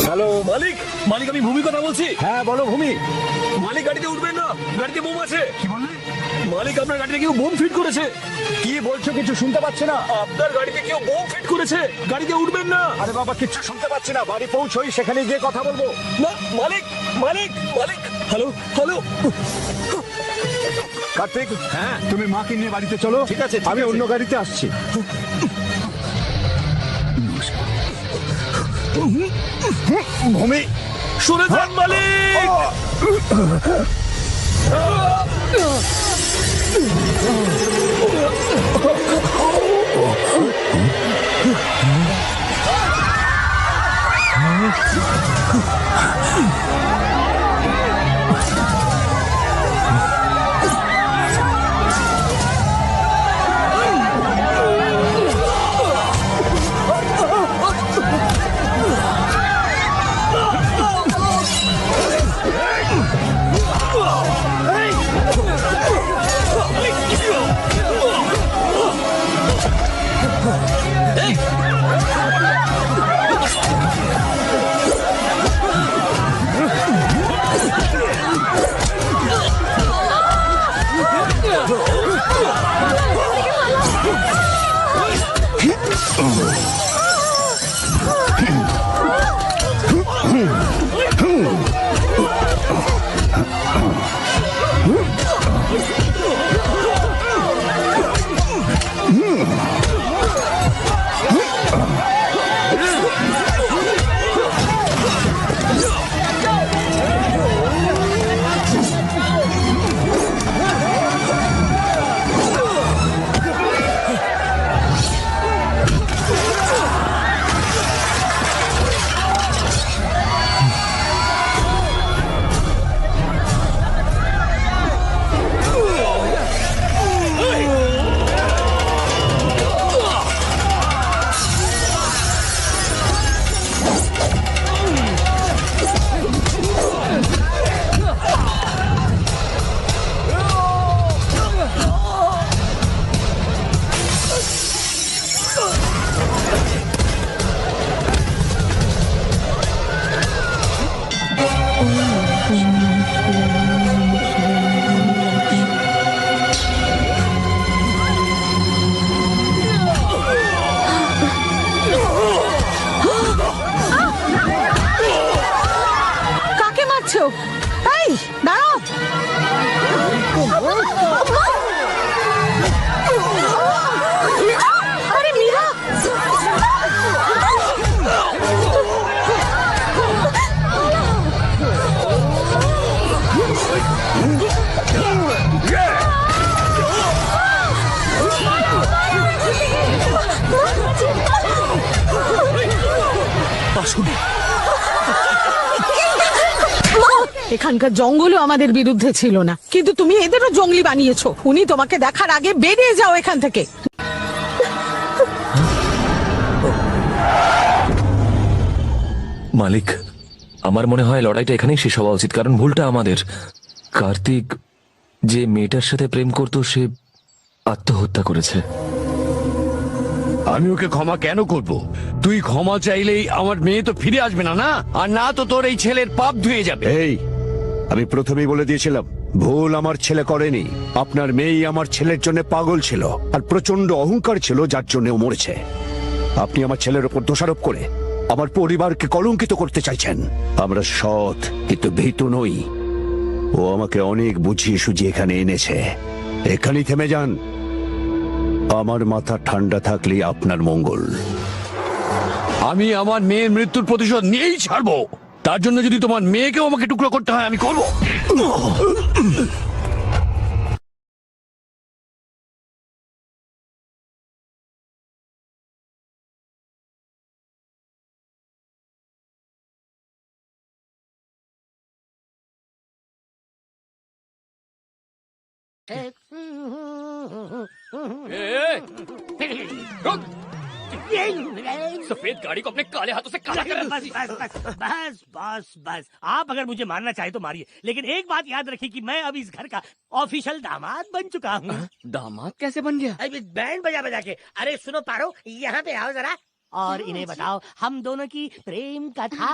হ্যালো মালিক, মালিক আমি ভূমি কথা বলছি। হ্যাঁ বলো ভূমি। মালিক গাড়িতে উঠবেন না, গাড়িতে বোম আছে। কি বললে? মালিক আপনার গাড়িতে কেউ বোম ফিট করেছে। কি বলছো? কিছু শুনতে পাচ্ছি না। আপনার গাড়িতে কেউ বোম ফিট করেছে, গাড়িতে উঠবেন না। আরে বাবা কিচ্ছু শুনতে পাচ্ছি না। বাড়ি পৌঁছোই, সেখানে গিয়ে কথা বলবো। না মালিক, মালিক, মালিক। হ্যালো হ্যালো কার্তিক, হ্যাঁ তুমি মাকে নিয়ে বাড়িতে চলো। ঠিক আছে, আমি অন্য গাড়িতে আসছি। ভূমি শুনে যান মালিক। এই দাঁড়াও। আরে মীরা, এখানকার জঙ্গলও আমাদের বিরুদ্ধে ছিল না, কিন্তু তুমি এদেরও জঙ্গলি বানিয়েছো। উনি তোমাকে দেখার আগে বেরিয়ে যাও এখান থেকে। মালিক, আমার মনে হয় লড়াইটা এখানেই শেষ হওয়া উচিত, কারণ ভুলটা আমাদের। কার্তিক যে মেয়েটার সাথে প্রেম করতো সে আত্মহত্যা করেছে। আমি ওকে ক্ষমা কেন করব? তুই ক্ষমা চাইলেই আমার মেয়ে তো ফিরে আসবে না, না? আর না তো তোর এই ছেলের পাপ ধুয়ে যাবে। এই আমি প্রথমেই বলে দিয়েছিলাম, ভুল আমার ছেলে করেনি। আপনার মেয়েই আমার ছেলের জন্য পাগল ছিল আর প্রচন্ড অহংকার ছিল, যার জন্য ও মরেছে। আপনি আমার ছেলের উপর দোষারোপ করে আমার পরিবারকে কলঙ্কিত করতে চাইছেন। আমরা সৎ কিন্তু ভীতু নই। ও আমাকে অনেক বুঝিয়ে সুঝিয়ে এখানে এনেছে। এখানেই থেমে যান। আমার মাথা ঠান্ডা থাকলেই আপনার মঙ্গল। আমি আমার মেয়ের মৃত্যুর প্রতিশোধ নিয়েই ছাড়বো। তার জন্য যদি তোমার মেয়েকেও আমাকে টুকরো করতে হয় আমি করবো। सफेद गाड़ी को अपने काले हाथों से काला कर। बस बस बस बस बस बस आप अगर मुझे मारना चाहे तो मारिए, लेकिन एक बात याद रखिए कि मैं अब इस घर का ऑफिशियल दामाद बन चुका हूँ। दामाद कैसे बन गया? अरे बैंड बजा बजा के। अरे सुनो पारो, यहाँ पे आओ जरा और इन्हें बताओ हम दोनों की प्रेम कथा।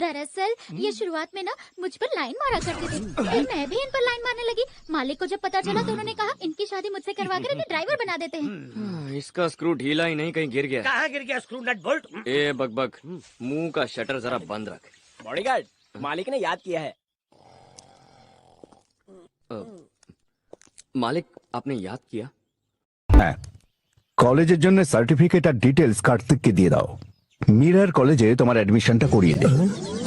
दरअसल ये शुरुआत में ना मुझ पर लाइन मारा करते थे, फिर मैं भी इन पर लाइन मारने लगी। मालिक को जब पता चला तो उन्होंने कहा इनकी शादी मुझसे करवा कर इन्हें ड्राइवर बना देते हैं। इसका स्क्रू ढीला ही नहीं, कहीं गिर गया। कहाँ गिर गया स्क्रू नट बोल्ट? ए बकबक, मुंह का शटर जरा बंद रख। बॉडीगार्ड, मालिक ने याद किया है। मालिक, आपने याद किया? হ্যাঁ, কলেজের জন্য সার্টিফিকেট আর ডিটেলস কার্তিককে দিয়ে দাও। মিরার কলেজে তোমার অ্যাডমিশনটা করিয়ে দে।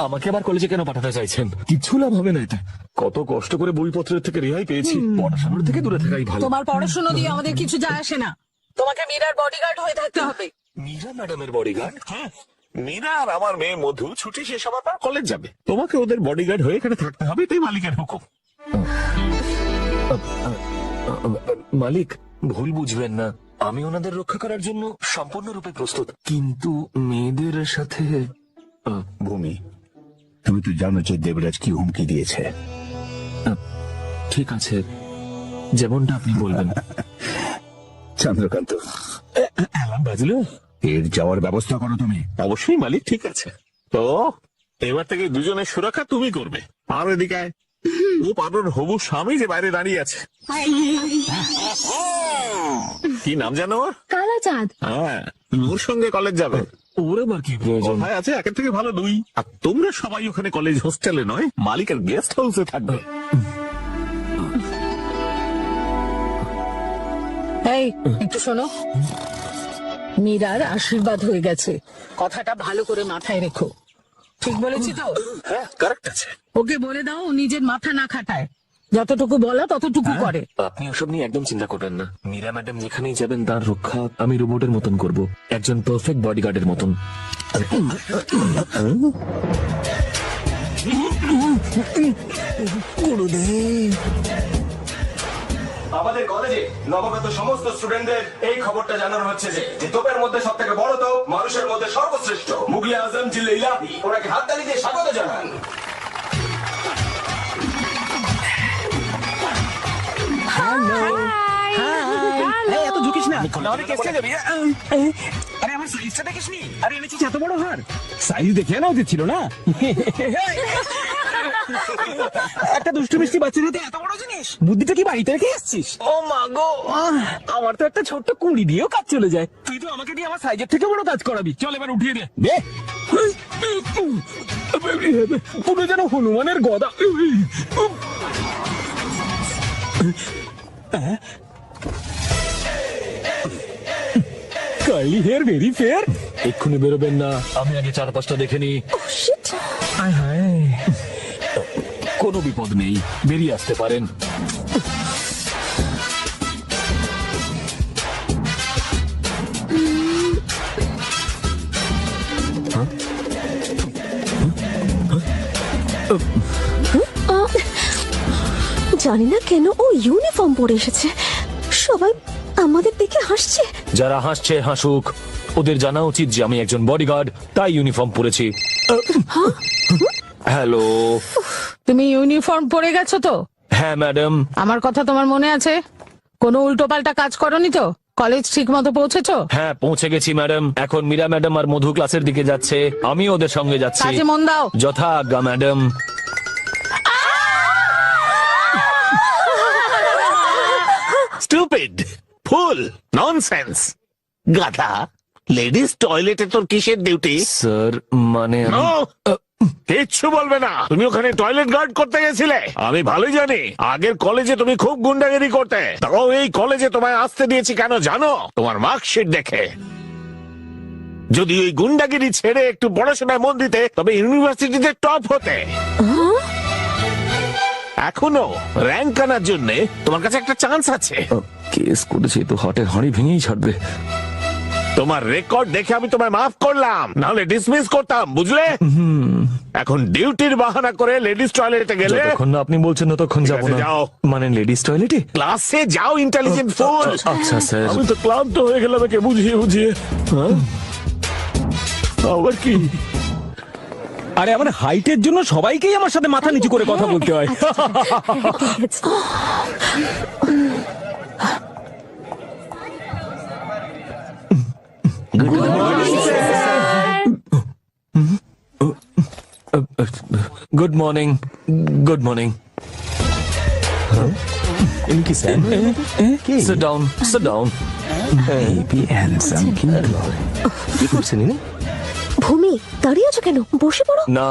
আমাকে আবার কলেজে কেন পাঠাতে চাইছেন? কিছু লাভ হবে না এতে। কত কষ্ট করে বইপত্রের থেকে রেহাই পেয়েছি, পড়াশোনার থেকে দূরে থাকাই ভালো। তোমার পড়াশোনা দিয়ে আমাদের কিছু যায় আসে না। তোমাকে মীরার বডিগার্ড হয়ে থাকতে হবে। মীরা ম্যাডামের বডিগার্ড? হ্যাঁ, মীরা আর আমার মেয়ে মধু ছুটি শেষ হবার পর কলেজ যাবে। তোমাকে ওদের বডিগার্ড হয়ে এখানে থাকতে হবে, এটাই মালিকের হুকুম। মালিক, ভুল বুঝবেন না, আমি ওনাদের রক্ষা করার জন্য সম্পূর্ণরূপে প্রস্তুত, কিন্তু মেয়েদের সাথে। ভূমি, তুমি তো জানো যে দেবরাজ কি হুমকি দিয়েছে। ঠিক আছে, যেমনটা আপনি বলবেন। চন্দ্রকান্ত, অ্যালার্ম বাজলো? এর যাওয়ার ব্যবস্থা করো তুমি। অবশ্যই মালিক, ঠিক আছে। তো এবার থেকে দুজনের সুরক্ষা তুমি করবে। আর এদিকে আয়। ও পারোর হবু স্বামী যে বাইরে দাঁড়িয়ে আছে। কি নাম জানো ওর? কালা চাঁদ। হ্যাঁ, ওর সঙ্গে কলেজ যাবে। ওর আবার কি প্রয়োজন? ভাই আছে, একের থেকে ভালো দুই। আর তোমরা সবাই ওখানে কলেজ হোস্টেলে নয়, মালিকের গেস্ট হাউসে থাকবে। এই একটু শোনো, মীরার আশীর্বাদ হয়ে গেছে, কথাটা ভালো করে মাথায় রেখো। ঠিক বলেছি তো? হ্যাঁ, কারেক্ট আছে। ওকে বলে দাও নিজের মাথা না খাটায়, যতটুকু বলা ততটুকু করে। আপনি ওসব নিয়ে একদম চিন্তা করবেন না। মীরা ম্যাডাম যেখানেই যাবেন তার রক্ষা আমি রোবটের মতন করব, একজন পারফেক্ট বডিগার্ডের মতন। আমাদের কলেজে নবাগত সমস্ত স্টুডেন্টদের এই খবরটা জানানো হচ্ছে যে তোপের মধ্যে সব থেকে বড় তো মানুষের মধ্যে সর্বশ্রেষ্ঠ মুগলে আজম জিল্লে ইলাহি ওনাকে হাততালি দিয়ে স্বাগত জানান। এত ঝুঁকিস না, নাহলে কেসটা যাবি। আরে আমার সাইজটা দেখিস নি? আরে এনেছিস এত বড় হার, সাইজ দেখে না উচিত ছিল না। একটা দুষ্টু মিষ্টি বাচ্চার হাতে এত বড় জিনিস, বুদ্ধিটা কি বাড়িতে রেখে এসছিস? ও মা গো, আমার তো একটা ছোট্ট কুড়ি দিয়েও কাজ চলে যায়। তুই তো আমাকে দিয়ে আমার সাইজের থেকে বড় কাজ করাবি। চল এবার উঠিয়ে দে। পুরো যেন হনুমানের গদা। Curly hair very fair. এক্ষুনি বেরোবেন না, আমি আগে চারপাশটা দেখে নি। হায় হায়, কোনো বিপদ নেই, বেরিয়ে আসতে পারেন। জানি না কেন ও ইউনিফর্ম পরে এসেছে, সবাই আমাদের দেখে হাসছে। যারা হাসছে হাসুক, ওদের জানা উচিত যে আমি একজন বডিগার্ড, তাই ইউনিফর্ম পরেছি। হ্যালো, তুমি ইউনিফর্ম পরে গেছো তো? হ্যাঁ ম্যাডাম। আমার কথা তোমার মনে আছে? কোনো উল্টোপাল্টা কাজ করনি তো? কলেজ ঠিক মতো পৌঁছেছো? হ্যাঁ, পৌঁছে গেছি ম্যাডাম। এখন মীরা ম্যাডাম আর মধু ক্লাসের দিকে যাচ্ছে, আমি ওদের সঙ্গে যাচ্ছি। কাজে মন দাও। যথা আজ্ঞা ম্যাডাম। স্টুপিড, ফুল, ননসেন্স, গাধা। লেডিস টয়লেটে তোর কিসের ডিউটি? স্যার মানে কিচ্ছু বলবে না। তুমি ওখানে টয়লেট গার্ড করতে গেছিলে? আমি ভালোই জানি আগের কলেজে তুমি খুব গুন্ডাগিরি করতে। তাও এই কলেজে তোমায় আসতে দিয়েছি কেন জানো? তোমার মার্কশিট দেখে। যদি ওই গুন্ডাগিরি ছেড়ে একটু পড়াশোনায় মন দিতে তবে ইউনিভার্সিটিতে টপ হতে। এখনো র্যাঙ্ক আনার জন্য তোমার কাছে একটা চান্স আছে। কেস করেছে তো হাটের হাঁড়ি ভেঙেই ছাড়বে। তোমার রেকর্ড দেখে আমি তোমায় মাফ করলাম, নাহলে ডিসমিস করতাম, বুঝলে? এখন ডিউটির বাহানা করে লেডিস টয়লেটে গেলে যতক্ষণ না আপনি বলছেন ততক্ষণ যাব না। যাও। মানে লেডিস টয়লেটে? ক্লাসে যাও, ইন্টেলিজেন্ট ফুল। আচ্ছা স্যার। আমি তো ক্লান্ত হয়ে গেলাম একে বুঝিয়ে বুঝিয়ে। আবার কি? আরে আমার হাইটের জন্য সবাইকেই আমার সাথে মাথা নিচু করে কথা বলতে হয়। Good morning. Good morning. কি sir? Sit down. Sit down. কি করছেন ইনি? ভূমি দাঁড়িয়ে আছো কেন? বসে পড়ো। না।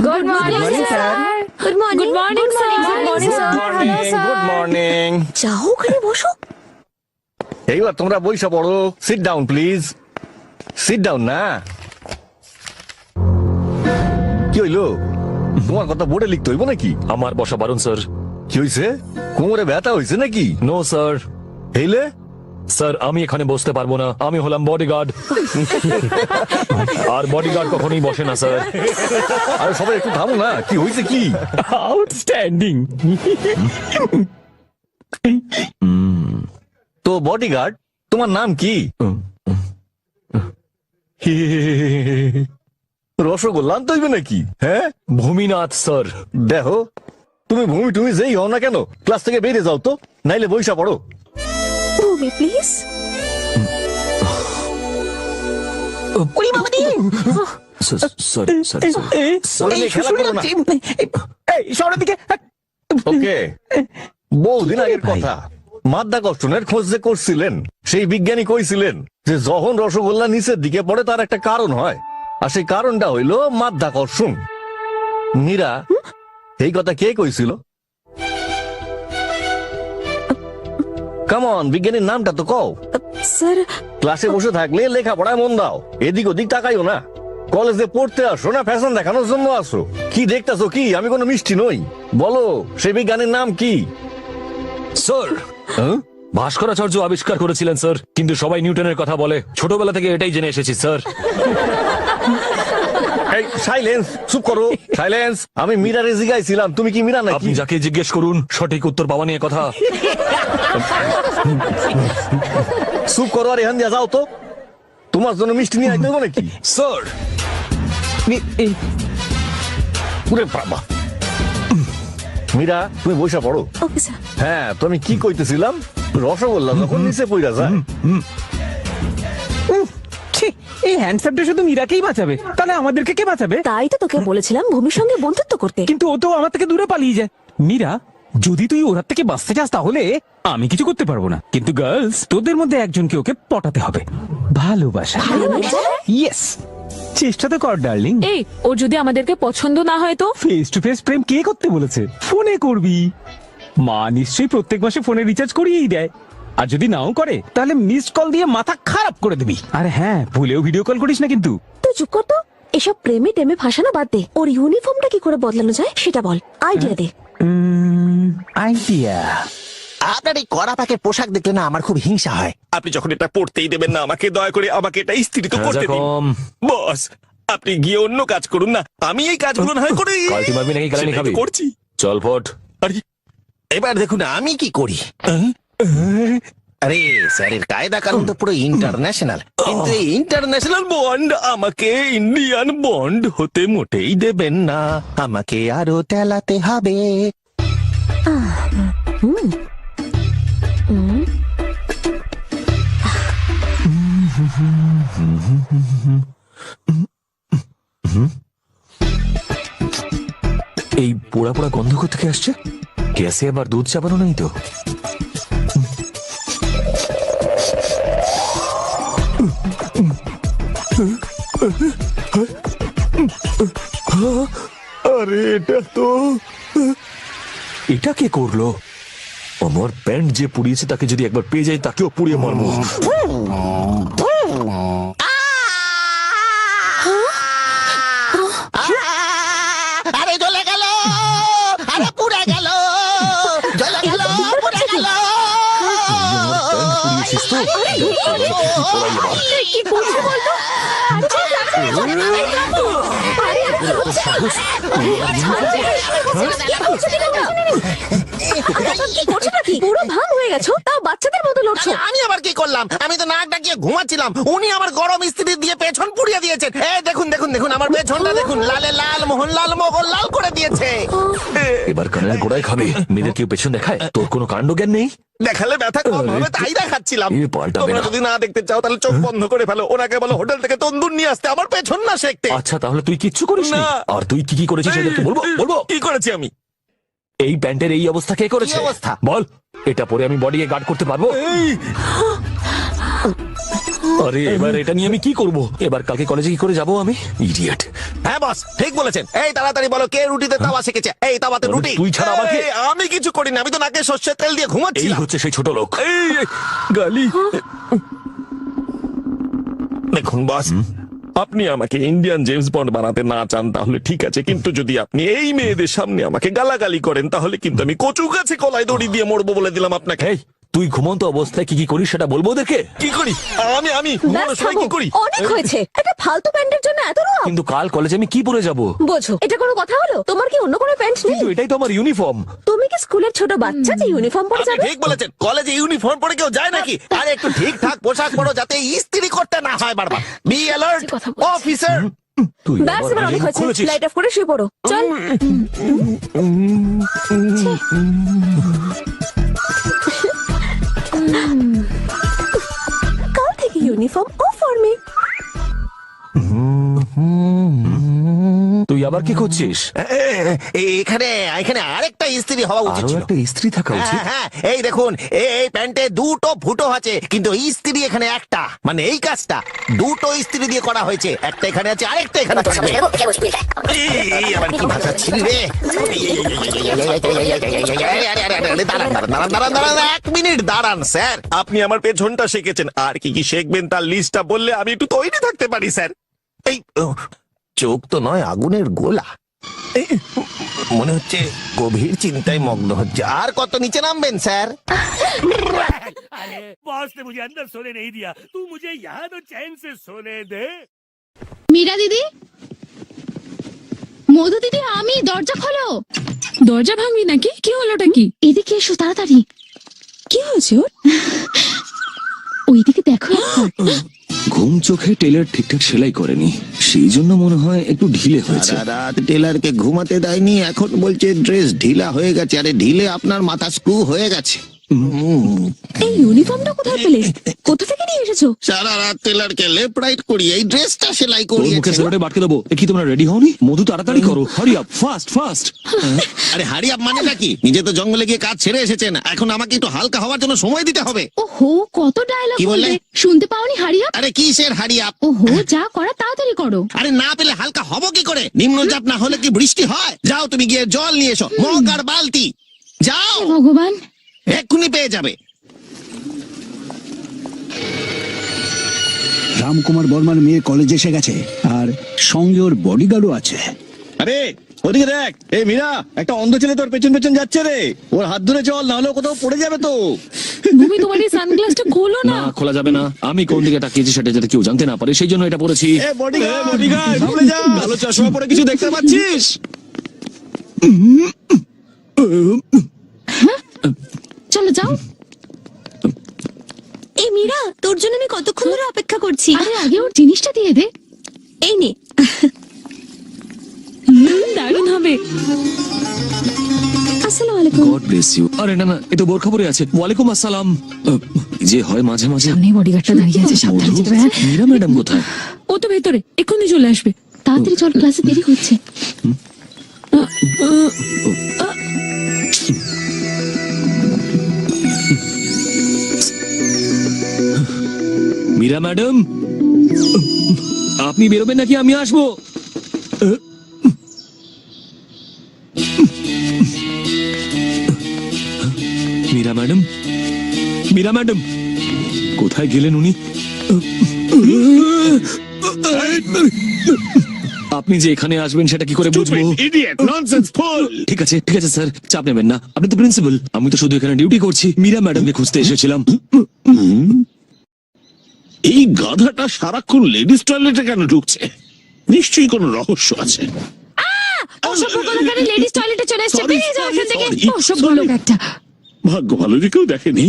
Good morning sir. Good morning. Good morning sir. Good morning sir. Good morning. যাও ওখানে বসো। এইবার তোমরা বইসা পড়ো। Sit down please. Sit down না। কি হইলো? তোমার কথা বোর্ডে লিখতে হইব নাকি? আমার বসা বারণ স্যার। কি হইছে? কোমরে ব্যথা হইছে নাকি? No sir. হেইলে? স্যার আমি এখানে বসতে পারবো না, আমি হলাম বডিগার্ড। আর বডিগার্ড কখনোই বসে না স্যার। আরে সবাই একটু থামো না, কি হইছে কি? আউটস্ট্যান্ডিং। তো বডিগার্ড, তোমার নাম কি? রসগোল্লা আনতে হইবে নাকি? হ্যাঁ, ভূমিনাথ স্যার। দেখো তুমি তুমি যেই হও না কেন ক্লাস থেকে বেরিয়ে যাও তো, নাইলে বইসা পড়ো। ভূমি প্লিজ। সরি সরি ওকে, বহুদিন আগের কথা। মাধ্যাকর্ষণের খোঁজ যে করছিলেন সেই বিজ্ঞানী কইছিলেন যে যখন রসগোল্লা নিচের দিকে পড়ে তার একটা কারণ হয়, আর সেই কারণটা হইল মাধ্যাকর্ষণ। মীরা, এই কথা কে কইছিল? কামন, বিজ্ঞানীর নামটা তো কও। স্যার ক্লাসে বসে থাকলে লেখাপড়ায় মন দাও, এদিক ওদিক তাকাইও না। কলেজে পড়তে আসো না ফ্যাশন দেখানোর জন্য আসো? কি দেখতেছো কি? আমি কোনো মিষ্টি নই। বলো সেই বিজ্ঞানীর নাম কি? স্যার ভাস্করাচার্য আবিষ্কার করেছিলেন স্যার, কিন্তু সবাই নিউটনের কথা বলে। ছোটবেলা থেকে এটাই জেনে এসেছি স্যার। এই সাইলেন্স, চুপ করো, সাইলেন্স। আমি মীরারে জিজ্ঞাসিলাম, তুমি কি মীরা নাকি? আপনি যাকে জিজ্ঞেস করুন, সঠিক উত্তর পাওয়া নিয়ে কথা। চুপ করো আর এখান দিয়ে যাও তো। তোমার জন্য মিষ্টি নিয়ে আইতে হবে নাকি? স্যার পুরে বাবা। মীরা, তুমি বসে পড়ো। Okay sir. হ্যাঁ, তো আমি কি কইতেছিলাম? রসগোল্লা যখন নিচে পইরা যায়। এই হ্যান্ডসাপটা শুধু মীরাকেই বাঁচাবে, তাহলে আমাদেরকে কে বাঁচাবে? তাই তো তোকে বলেছিলাম ভূমির সঙ্গে বন্ধুত্ব করতে। কিন্তু ও তো আমার থেকে দূরে পালিয়ে যায়। মীরা, যদি তুই ওর থেকে বাঁচতে চাস তাহলে আমি কিছু করতে পারবো না, কিন্তু গার্লস তোদের মধ্যে একজনকে ওকে পটাতে হবে। ভালোবাসা। ইয়েস, চেষ্টা তো কর ডার্লিং। এই, ও যদি আমাদেরকে পছন্দ না হয় তো? ফেস টু ফেস প্রেম কে করতে বলেছে? ফোনে করবি। মা নিশ্চয়ই প্রত্যেক মাসে ফোনে রিচার্জ করিয়েই দেয়। আর যদি নাও করে তাহলে মিসড কল দিয়ে মাথা খারাপ করে দিবি। আর হ্যাঁ, ভুলেও ভিডিও কল করিস না কিন্তু। তুই চুপ কর তো। এসব প্রেমে টেমে ফাঁসানো বাদ দে। ওর ইউনিফর্মটা কি করে বদলানো যায় সেটা বল, আইডিয়া দে। আইডিয়া? আপনার এই কড়া পাকের পোশাক দেখলে না আমার খুব হিংসা হয়। আপনি যখন এটা পড়তেই দেবেন না আমাকে, দয়া করে আমাকে এটা ইস্ত্রি তো করতে দিন। বস, আপনি গিয়ে অন্য কাজ করুন না, আমি এই কাজগুলো না হয় করি। কালটি মারবি নাকি গালানি খাবি? করছি। চল ফট। আরে এবার দেখুন আমি কি করি। আরে স্যারের কায়দা কানুন তো পুরো ইন্টারন্যাশনাল, কিন্তু এই ইন্টারন্যাশনাল বন্ড আমাকে ইন্ডিয়ান বন্ড হতে মোটেই দেবেন না। আমাকে আরো তেলাতে হবে। এই পোড়া পোড়া গন্ধ থেকে আসছে। গ্যাসে আবার দুধ চাপানো নাই তো? আরে এটা তো, এটা কে করলো? আমার প্যান্ট যে পুড়িয়েছে তাকে যদি একবার পেয়ে যাই তাকেও পুড়িয়ে মারবো। আরে জ্বলে গেল, আরে পুড়ে গেল, জ্বলে গেল, পুড়ে গেল। কি করছো বলতো? পুরো ভাঙ হয়ে গেছো, তাও বাচ্চাদের মতো লড়ছো। আমি আবার কি করলাম? আমি তো নাক ডাকিয়ে ঘুমাচ্ছিলাম, উনি আমার গরম ইস্ত্রি দিয়ে পেছন পুড়িয়ে দিয়েছেন। এই দেখুন দেখুন দেখুন, আমার পেছনটা দেখুন, লালে লাল, মোহনলাল মোগল লাল করে দিয়েছে। এবার কানের গোড়ায় খাবে। মেয়েদের কেউ পেছন দেখায়? তোর কোনো কাণ্ড জ্ঞান নেই? দেখালে ব্যথা কম হবে তাই দেখাচ্ছিলাম। পাল্টাবে তোমরা না। যদি না দেখতে চাও তাহলে চোখ বন্ধ করে ফেলো। ওনাকে বলো হোটেল থেকে তন্দুর নিয়ে আসতে, আমার পেছন না শেখতে। আচ্ছা তাহলে তুই কিচ্ছু করিস না? আর তুই কি কি করেছিস সেটাকে বলবো? বলবো কি করেছি আমি? এই প্যান্টের এই অবস্থা কে করেছে? কি অবস্থা? বল, এটা পরে আমি বডিকে গার্ড করতে পারবো? আরে এবার এটা নিয়ে আমি কি করব? এবার কালকে কলেজে কি করে যাবো আমি? ইডিয়েট। হ্যাঁ বস, ঠিক বলেছেন। এই তাড়াতাড়ি বলো কে রুটিতে তাওয়া শিখেছে? এই তাওয়াতে রুটি। তুই ছাড়া আমাকে? এই, আমি কিছু করিনি, আমি তো নাকে সর্ষের তেল দিয়ে ঘুমাচ্ছি। এই হচ্ছে সেই ছোট লোক। গালি। দেখুন বস, আপনি আমাকে ইন্ডিয়ান জেমস বন্ড বানাতে না চান তাহলে ঠিক আছে, কিন্তু যদি আপনি এই মেয়েদের সামনে আমাকে গালাগালি করেন তাহলে কিন্তু আমি কচু গাছে কলাই দড়ি দিয়ে মরবো বলে দিলাম আপনাকে। তুই ঘুমন্ত অবস্থায় কি কি করিস সেটা বলবো ওদেরকে? কি করি আমি? আমি ঘুমানোর সময় কি করি? অনেক হয়েছে, একটা ফালতু প্যান্টের জন্য এত রকম। কিন্তু কাল কলেজে আমি কি পরে যাব? বোঝো, এটা কোনো কথা হলো? তোমার কি অন্য কোনো প্যান্ট নেই? কিন্তু এটাই তো আমার ইউনিফর্ম। তুমি কি স্কুলের ছোট বাচ্চা যে ইউনিফর্ম পরে যাবে? ঠিক বলেছেন, কলেজে ইউনিফর্ম পরে কেউ যায় নাকি? আরে একটু ঠিকঠাক পোশাক পরো যাতে ইস্ত্রি করতে না হয় বারবার। Be alert officer. তুই ব্যাস, এবার অনেক হয়েছে, লাইট অফ করে শুয়ে পড়ো। চল। কাল থেকে ইউনিফর্ম ও ফর্মে। তুই আবার কি করছিস? এখানে এখানে আরেকটা ইস্ত্রি হওয়া উচিত আরো ছিল। একটা ইস্ত্রি থাকা উচিত। হ্যাঁ, এই দেখুন, এই প্যান্টে দুটো ফুটো আছে কিন্তু ইস্ত্রি এখানে একটা। মানে এই কাজটা দুটো ইস্ত্রি দিয়ে করা হয়েছে, একটা এখানে আছে আরেকটা এখানে থাকবে। এই আবার কি ভাষা ছিল রে? দাঁড়ান, 1 মিনিট দাঁড়ান স্যার। আপনি আমার পেছনটা শিখেছেন, আর কি কি শিখবেন তার লিস্টটা বললে আমি একটু তৈরি থাকতে পারি স্যার। এই চোখ তো নয়, আগুনের গোলা। মনে হচ্ছে গভীর চিন্তায় মগ্ন হচ্ছে। আর কত নিচে নামবেন স্যার? अरे बॉस ने मुझे अंदर सोने नहीं दिया, तू मुझे यहाँ तो चैन से सोने दे। মীরা দিদি, মধু দিদি, আমি দরজা খোলো। দরজা ভাঙবি নাকি? কি হলোটা কি? এদিকে এসো তাড়াতাড়ি। কি হয়েছে ওর? ওইদিকে দেখো একবার। ঘুম চোখে টেলার ঠিকঠাক সেলাই করেনি, সেই জন্য মনে হয় একটু ঢিলে হয়েছে। রাত টেলারকে ঘুমাতে দেয়নি, এখন বলছে ড্রেস ঢিলা হয়ে গেছে। আরে ঢিলে আপনার মাথা স্ক্রু হয়ে গেছে। এই ইউনিফর্মটা কোথায় পেলে? কোথা থেকে নিয়ে এসেছো? সারা রাত টেলারকে লেফট রাইট করি, এই ড্রেসটা সেলাই তোর মুখে করিয়েছে। সেলোটে বাটকে দেবো। এ কি তোমরা রেডি হওনি? মধু তাড়াতাড়ি করো, হারি আপ, ফাস্ট ফাস্ট। আরে হারি আপ মানে নাকি? নিজে তো জঙ্গলে গিয়ে কাজ ছেড়ে এসেছেন, এখন আমাকে একটু হালকা হওয়ার জন্য সময় দিতে হবে। ওহো, কত ডায়লগ কি বললে? বললে, শুনতে পাওনি? হারিয়া। আরে কিসের হারি আপ? ওহো, যা করা তাড়াতাড়ি করো। আরে না পেলে হালকা হব কি করে? নিম্নচাপ না হলে কি বৃষ্টি হয়? যাও তুমি গিয়ে জল নিয়ে এসো, মগ আর বালতি। যাও, ভগবান। এক্ষুনি পেয়ে যাবে। রামকুমার বর্মার মেয়ে কলেজে এসে গেছে, আর সঙ্গে ওর বডিগার্ডও আছে। আরে ওদিকে দেখ, এই মীরা, একটা অন্ধ ছেলে তোর পেছন পেছন যাচ্ছে রে। ওর হাত ধরে চল, নাহলে ও কোথাও পড়ে যাবে তো। ভূমি, তোমার এই সানগ্লাসটা খোলো না। না, খোলা যাবে না। আমি কোন দিকে তাকিয়েছি সেটা যাতে কেউ জানতে না পারে, সেই জন্য এটা পরেছি। বডিগার্ড, সামনে যা। ভালো চশমা পরে কিছু দেখতে পাচ্ছিস? চলো যাও। এই মীরা, তোর জন্য আমি কতক্ষণ ধরে অপেক্ষা করছি। আরে আগে ওর জিনিসটা দিয়ে দে। এই নে। দারুণ হবে। আসসালামু আলাইকুম। God bless you. আরে না না, এ তো বোরখা পরে আছে। ওয়ালাইকুম আসসালাম। যে হয় মাঝে মাঝে। সামনে বডিগার্ডটা দাঁড়িয়ে আছে, সাবধানে যেতে হবে। মীরা ম্যাডাম কোথায়? ও তো ভেতরে, এক্ষুনি চলে আসবে। তাড়াতাড়ি চল, ক্লাসে দেরি হচ্ছে। মীরা ম্যাডাম, আপনি বেরোবেন নাকি আমি আসবো? মীরা ম্যাডাম, কোথায় গেলেন উনি? আপনি যে এখানে আসবেন সেটা কি করে বুঝবো? ঠিক আছে ঠিক আছে স্যার, চাপ নেবেন না, আপনি তো প্রিন্সিপাল, আমি তো শুধু এখানে ডিউটি করছি। মীরা ম্যাডামকে খুঁজতে এসেছিলাম। এই গাধাটা সারাক্ষণ লেডিস টয়লেটে কেন ঢুকছে? নিশ্চয়ই কোনো রহস্য আছে। অসভ্য কলাকারে লেডিস টয়লেটে চলে এসেছে, বেরিয়ে যাও এখান থেকে। অসভ্য লোক একটা। ভাগ্য ভালো যে কেউ দেখেনি।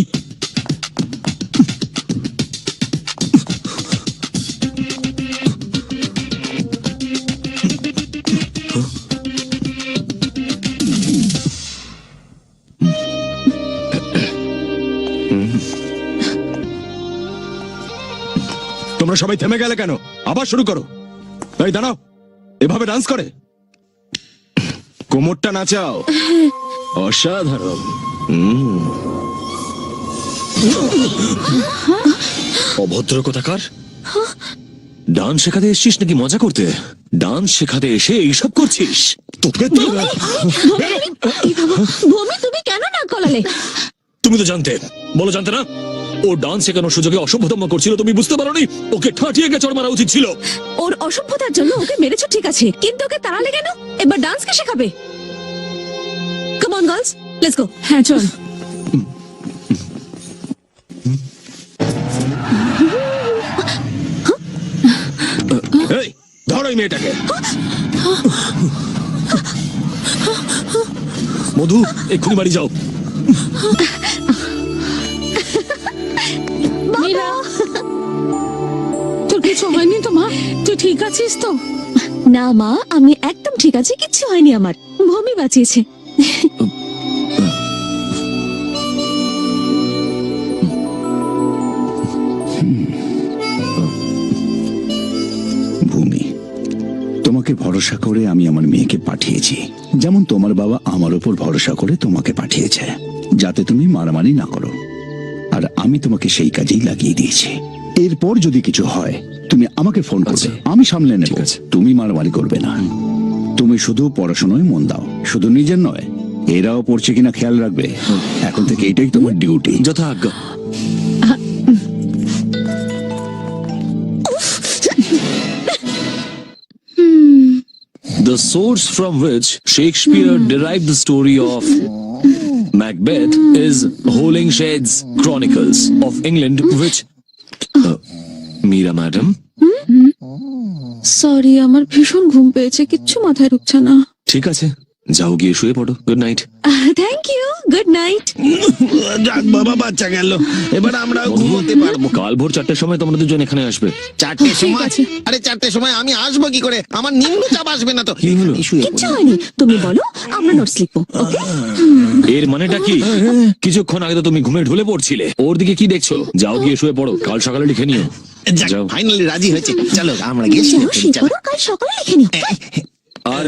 তোমরা সবাই থেমে গেলে কেন? আবার শুরু করো। এই দাঁড়াও, এভাবে ডান্স করে? কোমরটা নাচাও। অসাধারণ। অভদ্র কোথাকার। ডান্স শেখাতে এসছিস নাকি মজা করতে? ডান্স শেখাতে এসে এইসব করছিস? তোকে তো ভূমি, তুমি কেন নাক গলালে? তুমি তো জানতে, বলো জানতে না? ও ডান্স শেখানোর সুযোগে অসভ্যতম করছিল, তুমি বুঝতে পারোনি? ওকে ঠাঁটিয়ে গিয়ে চড় মারা উচিত ছিল। ওর অসভ্যতার জন্য ওকে মেরেছো ঠিক আছে, কিন্তু ওকে তাড়ালে কেন? এবার ডান্স কে শেখাবে? Come on girls, let's go. হ্যাঁ চল। এই ধরো এই মেয়েটাকে। মধু, এক্ষুনি বাড়ি যাও। মীরা, তোর কিছু হয়নি তো মা? তুই ঠিক আছিস তো? না মা, আমি একদম ঠিক আছি, কিচ্ছু হয়নি আমার। ভূমি বাঁচিয়েছে। ভূমি, তোমাকে ভরসা করে আমি আমার মেয়েকে পাঠিয়েছি, যেমন তোমার বাবা আমার উপর ভরসা করে তোমাকে পাঠিয়েছে, যাতে তুমি মারামারি না করো। আর আমি তোমাকে সেই কাজেই লাগিয়ে দিয়েছি। এরপর যদি কিছু হয় তুমি আমাকে ফোন করবে, আমি সামলে নেব। তুমি মারামারি করবে না। তুমি শুধু পড়াশোনায় মন দাও, শুধু নিজের নয়, এরাও পড়ছে কিনা খেয়াল রাখবে। এখন থেকে এটাই তোমার ডিউটি। যথা আজ্ঞা। The source from which Shakespeare derived the story of Macbeth is Holinshed's Chronicles of England, which Meera madam, sorry, আমার ভীষণ ঘুম পেয়েছে, কিচ্ছু মাথায় ঢুকছে না। ঠিক আছে, যাও গিয়ে শুয়ে পড়ো। Good night. Thank you, good night. যাক বাবা, বাচ্চা গেল, এবার আমরা ঘুমোতে পারবো। কাল ভোর 4টের সময় তোমরা দুজন এখানে আসবে। 4টের সময়? আরে 4টের সময় আমি আসবো কি করে? আমার নিম্ন চাপ আসবে না তো? কি হলো? কিচ্ছু হয়নি, তুমি বলো, আমরা নোটস লিখবো। এর মানেটা কি? কিছুক্ষণ আগে তো তুমি ঘুমে ঢলে পড়ছিলে, ওর দিকে কি দেখছো? যাও গিয়ে শুয়ে পড়ো, কাল সকালে লিখে নিও। যাও। ফাইনালি রাজি হয়েছে, চলো আমরা গিয়ে শুয়ে পড়ি, চলো। কাল সকালে লিখে নিও। আর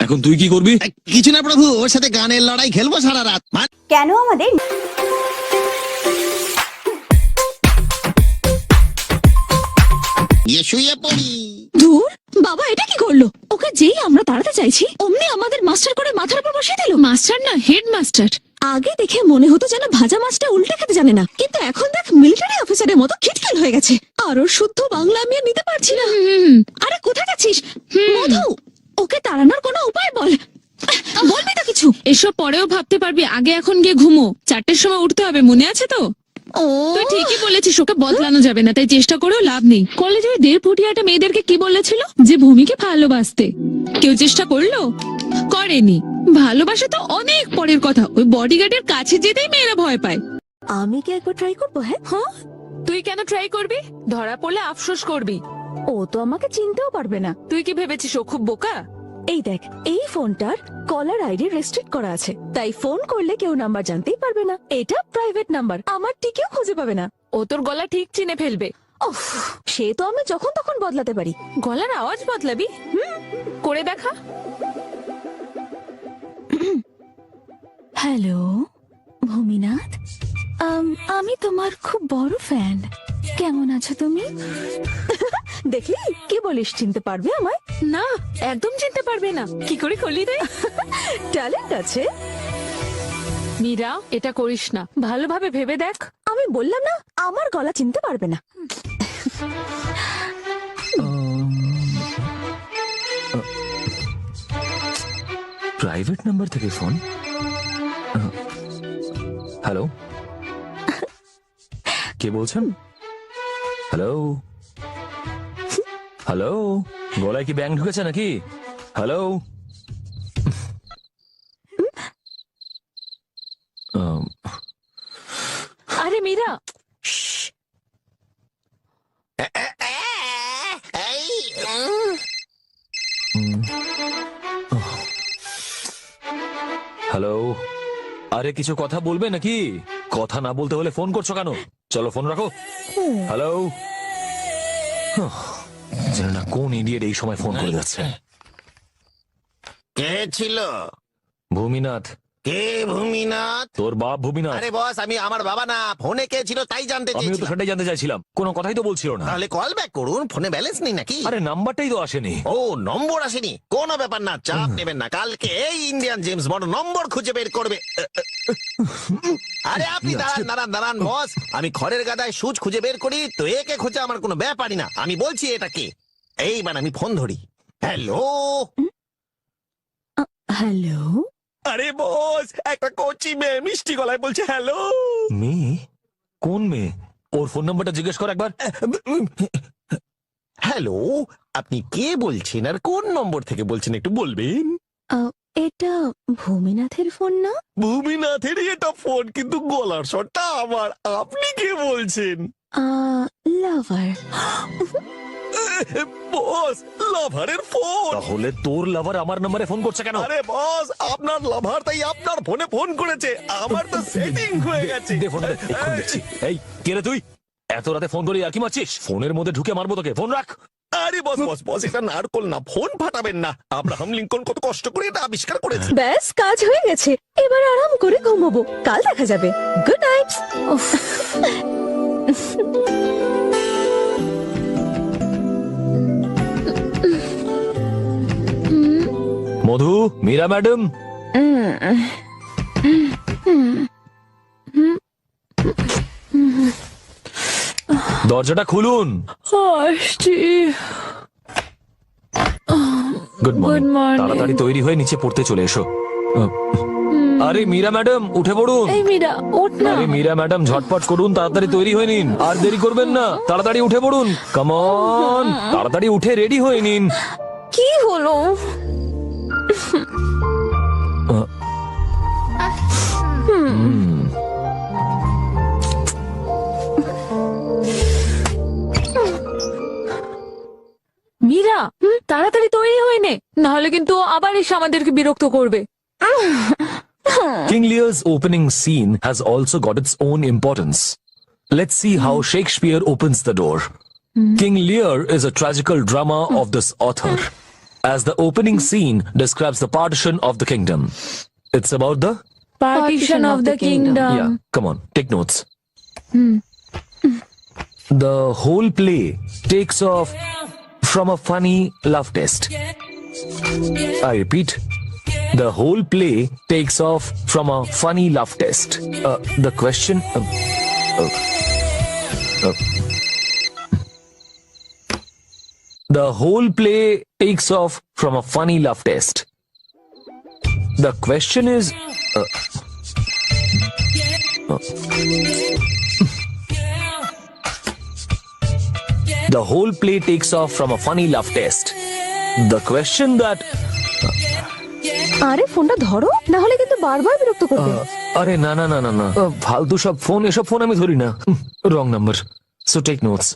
এখন তুই কি করবি? কিছু না প্রভু, ওর সাথে গানের লড়াই খেলবো সারা রাত। কেন আমাদের গিয়ে শুয়ে পড়ি। ধুর, বাবা এটা কি করলো? ওকে যেই আমরা তাড়াতে চাইছি অমনি আমাদের মাস্টার করে মাথার উপর বসিয়ে দিল। মাস্টার না, হেড মাস্টার। আগে দেখে মনে হতো যেন ভাজা মাছটা উল্টে খেতে জানে না, কিন্তু এখন দেখ মিলিটারি অফিসারের মতো খিটখিল হয়ে গেছে। আর ওর শুদ্ধ বাংলা আমি আর নিতে পারছি না। আরে কোথায় যাচ্ছিস মধু? ওকে তাড়ানোর কোনো উপায় বল, বলবি তো কিছু? এসব পরেও ভাবতে পারবি, আগে এখন গিয়ে ঘুমো। 4টের সময় উঠতে হবে, মনে আছে তো? তুই ঠিকই বলেছিস, ওকে বদলানো যাবে না, তাই চেষ্টা করেও লাভ নেই। কলেজে ওই 1.5 ফুটিয়াটা মেয়েদেরকে কি বলেছিল? যে ভূমিকে ভালোবাসতে। কেউ চেষ্টা করলো? করেনি। ভালোবাসা তো অনেক পরের কথা, ওই বডিগার্ডের কাছে যেতেই মেয়েরা ভয় পায়। আমি কি একবার ট্রাই করবো? হ্যাঁ, তুই কেন ট্রাই করবি? ধরা পড়লে আফসোস করবি। ও তো আমাকে চিনতেও পারবে না। তুই কি ভেবেছিস ও খুব বোকা? এই দেখ, এই ফোনটার কলার আইডি রেস্ট্রিক্ট করা আছে, তাই ফোন করলে কেউ নাম্বার জানতেই পারবে না। এটা প্রাইভেট নাম্বার, আমার টিকেও খুঁজে পাবে না। ও তোর গলা ঠিক চিনে ফেলবে। ওহ, সে তো আমি যখন তখন বদলাতে পারি। গলার আওয়াজ বদলাবি? করে দেখা। হ্যালো ভূমিনাথ, আমি তোমার খুব বড় ফ্যান। কেমন আছো তুমি? দেখলি, কি বলিস, চিনতে পারবে আমায়? না, একদম চিনতে পারবে না। কি করে করলি রে? ট্যালেন্ট আছে। মীরা, এটা করিস না, ভালোভাবে ভেবে দেখ। আমি বললাম না আমার গলা চিনতে পারবে না। প্রাইভেট নাম্বার থেকে ফোন। হ্যালো, কে বলছেন? হ্যালো হ্যালো, গলায় কি ব্যাং ঢুকেছে নাকি? হ্যালো, আরে মীরা, হ্যালো, আরে কিছু কথা বলবে নাকি? কথা না বলতে হলে ফোন করছো কেন? চলো ফোন রাখো। হ্যালো, জানি না কোন ইডিয়েট এই সময় ফোন করে যাচ্ছে। কে ছিল? ভূমিনাথ। কে ভূমিনাথ? তোর বাপ ভূমিনাথ। আরে বস, আমি আমার বাবা না, ফোনে কে ছিল তাই জানতে আমিও তো চেয়েছিলাম। সেটাই জানতে চাইছিলাম, কোনো কথাই তো বলছিল না। তাহলে কল ব্যাক করুন, ফোনে ব্যালেন্স নেই নাকি? আরে নাম্বারটাই তো আসেনি। ও, নম্বর আসেনি? কোনো ব্যাপার না, চাপ নেবেন না, কালকে এই ইন্ডিয়ান জেমস বন্ড নম্বর খুঁজে বের করবে। আরে আপনি দাঁড়ান দাঁড়ান দাঁড়ান বস, আমি খড়ের গাদায় সুচ খুঁজে বের করি, তো একে খুঁজে আমার কোনো ব্যাপারই না। আমি বলছি এটা কে। এইবার আমি ফোন ধরি। হ্যালো হ্যালো, আরে বস, একটা কোচি মেয়ে মিষ্টি গলায় বলছে হ্যালো। মেয়ে? কোন মেয়ে? ওর ফোন নাম্বারটা জিজ্ঞেস কর একবার। হ্যালো, আপনি কে বলছেন আর কোন নম্বর থেকে বলছেন একটু বলবেন? এটা ভূমিনাথের ফোন না? ভূমিনাথেরই এটা ফোন, কিন্তু গলার স্বরটা আমার। আপনি কে বলছেন? লাভার। বস, লাভারের ফোন? তাহলে তোর লাভার আমার নম্বরে ফোন করছে কেন? আরে বস, আপনার লাভার তাই আপনার ফোনে ফোন করেছে, আমার তো সেটিং হয়ে গেছে। দে ফোন, এখন দেখছি। এই কে রে তুই? এত রাতে ফোন করে আর কি মারছিস? ফোনের মধ্যে ঢুকে মারবো তোকে, ফোন রাখ। আরে বস বস বস, এটা নারকল না, ফোন ফাটাবেন না। আব্রাহাম লিঙ্কন কত কষ্ট করে এটা আবিষ্কার করেছে। ব্যাস, কাজ হয়ে গেছে, এবার আরাম করে ঘুমোবো, কাল দেখা যাবে। Good night. Madhu, Meera madam. দরজাটা খুলুন। Good morning. তাড়াতাড়ি তৈরি হয়ে নিচে পড়তে চলে এসো। আরে মীরা ম্যাডাম, উঠে পড়ুন। এই মীরা, ওঠ না। আরে মীরা ম্যাডাম, ঝটপট করুন, তাড়াতাড়ি তৈরি হয়ে নিন, আর দেরি করবেন না, তাড়াতাড়ি উঠে পড়ুন। কাম অন, তাড়াতাড়ি উঠে রেডি হয়ে নিন। কি হলো? মীরা, তাড়াতাড়ি তৈরি হয়ে নে, নাহলে কিন্তু আবার এসে আমাদেরকে বিরক্ত করবে। King Lear's opening scene has also got its own importance. Let's see how Shakespeare opens the door. King Lear is a tragical drama of this author, as the opening scene describes the partition of the kingdom. It's about the... Partition of the kingdom. Yeah, come on, take notes. The whole play takes off from a funny love test. I repeat, the whole play takes off from a funny love test. The question... The whole play takes off from a funny love test. The question is... The whole play takes off from a funny love test. The question that... আরে ফোনটা ধরো, না হলে কিন্তু বারবার বিরক্ত করবে। আরে না না না না না, ফালতু সব ফোন, এসব ফোন আমি ধরি না। Wrong number, so take notes.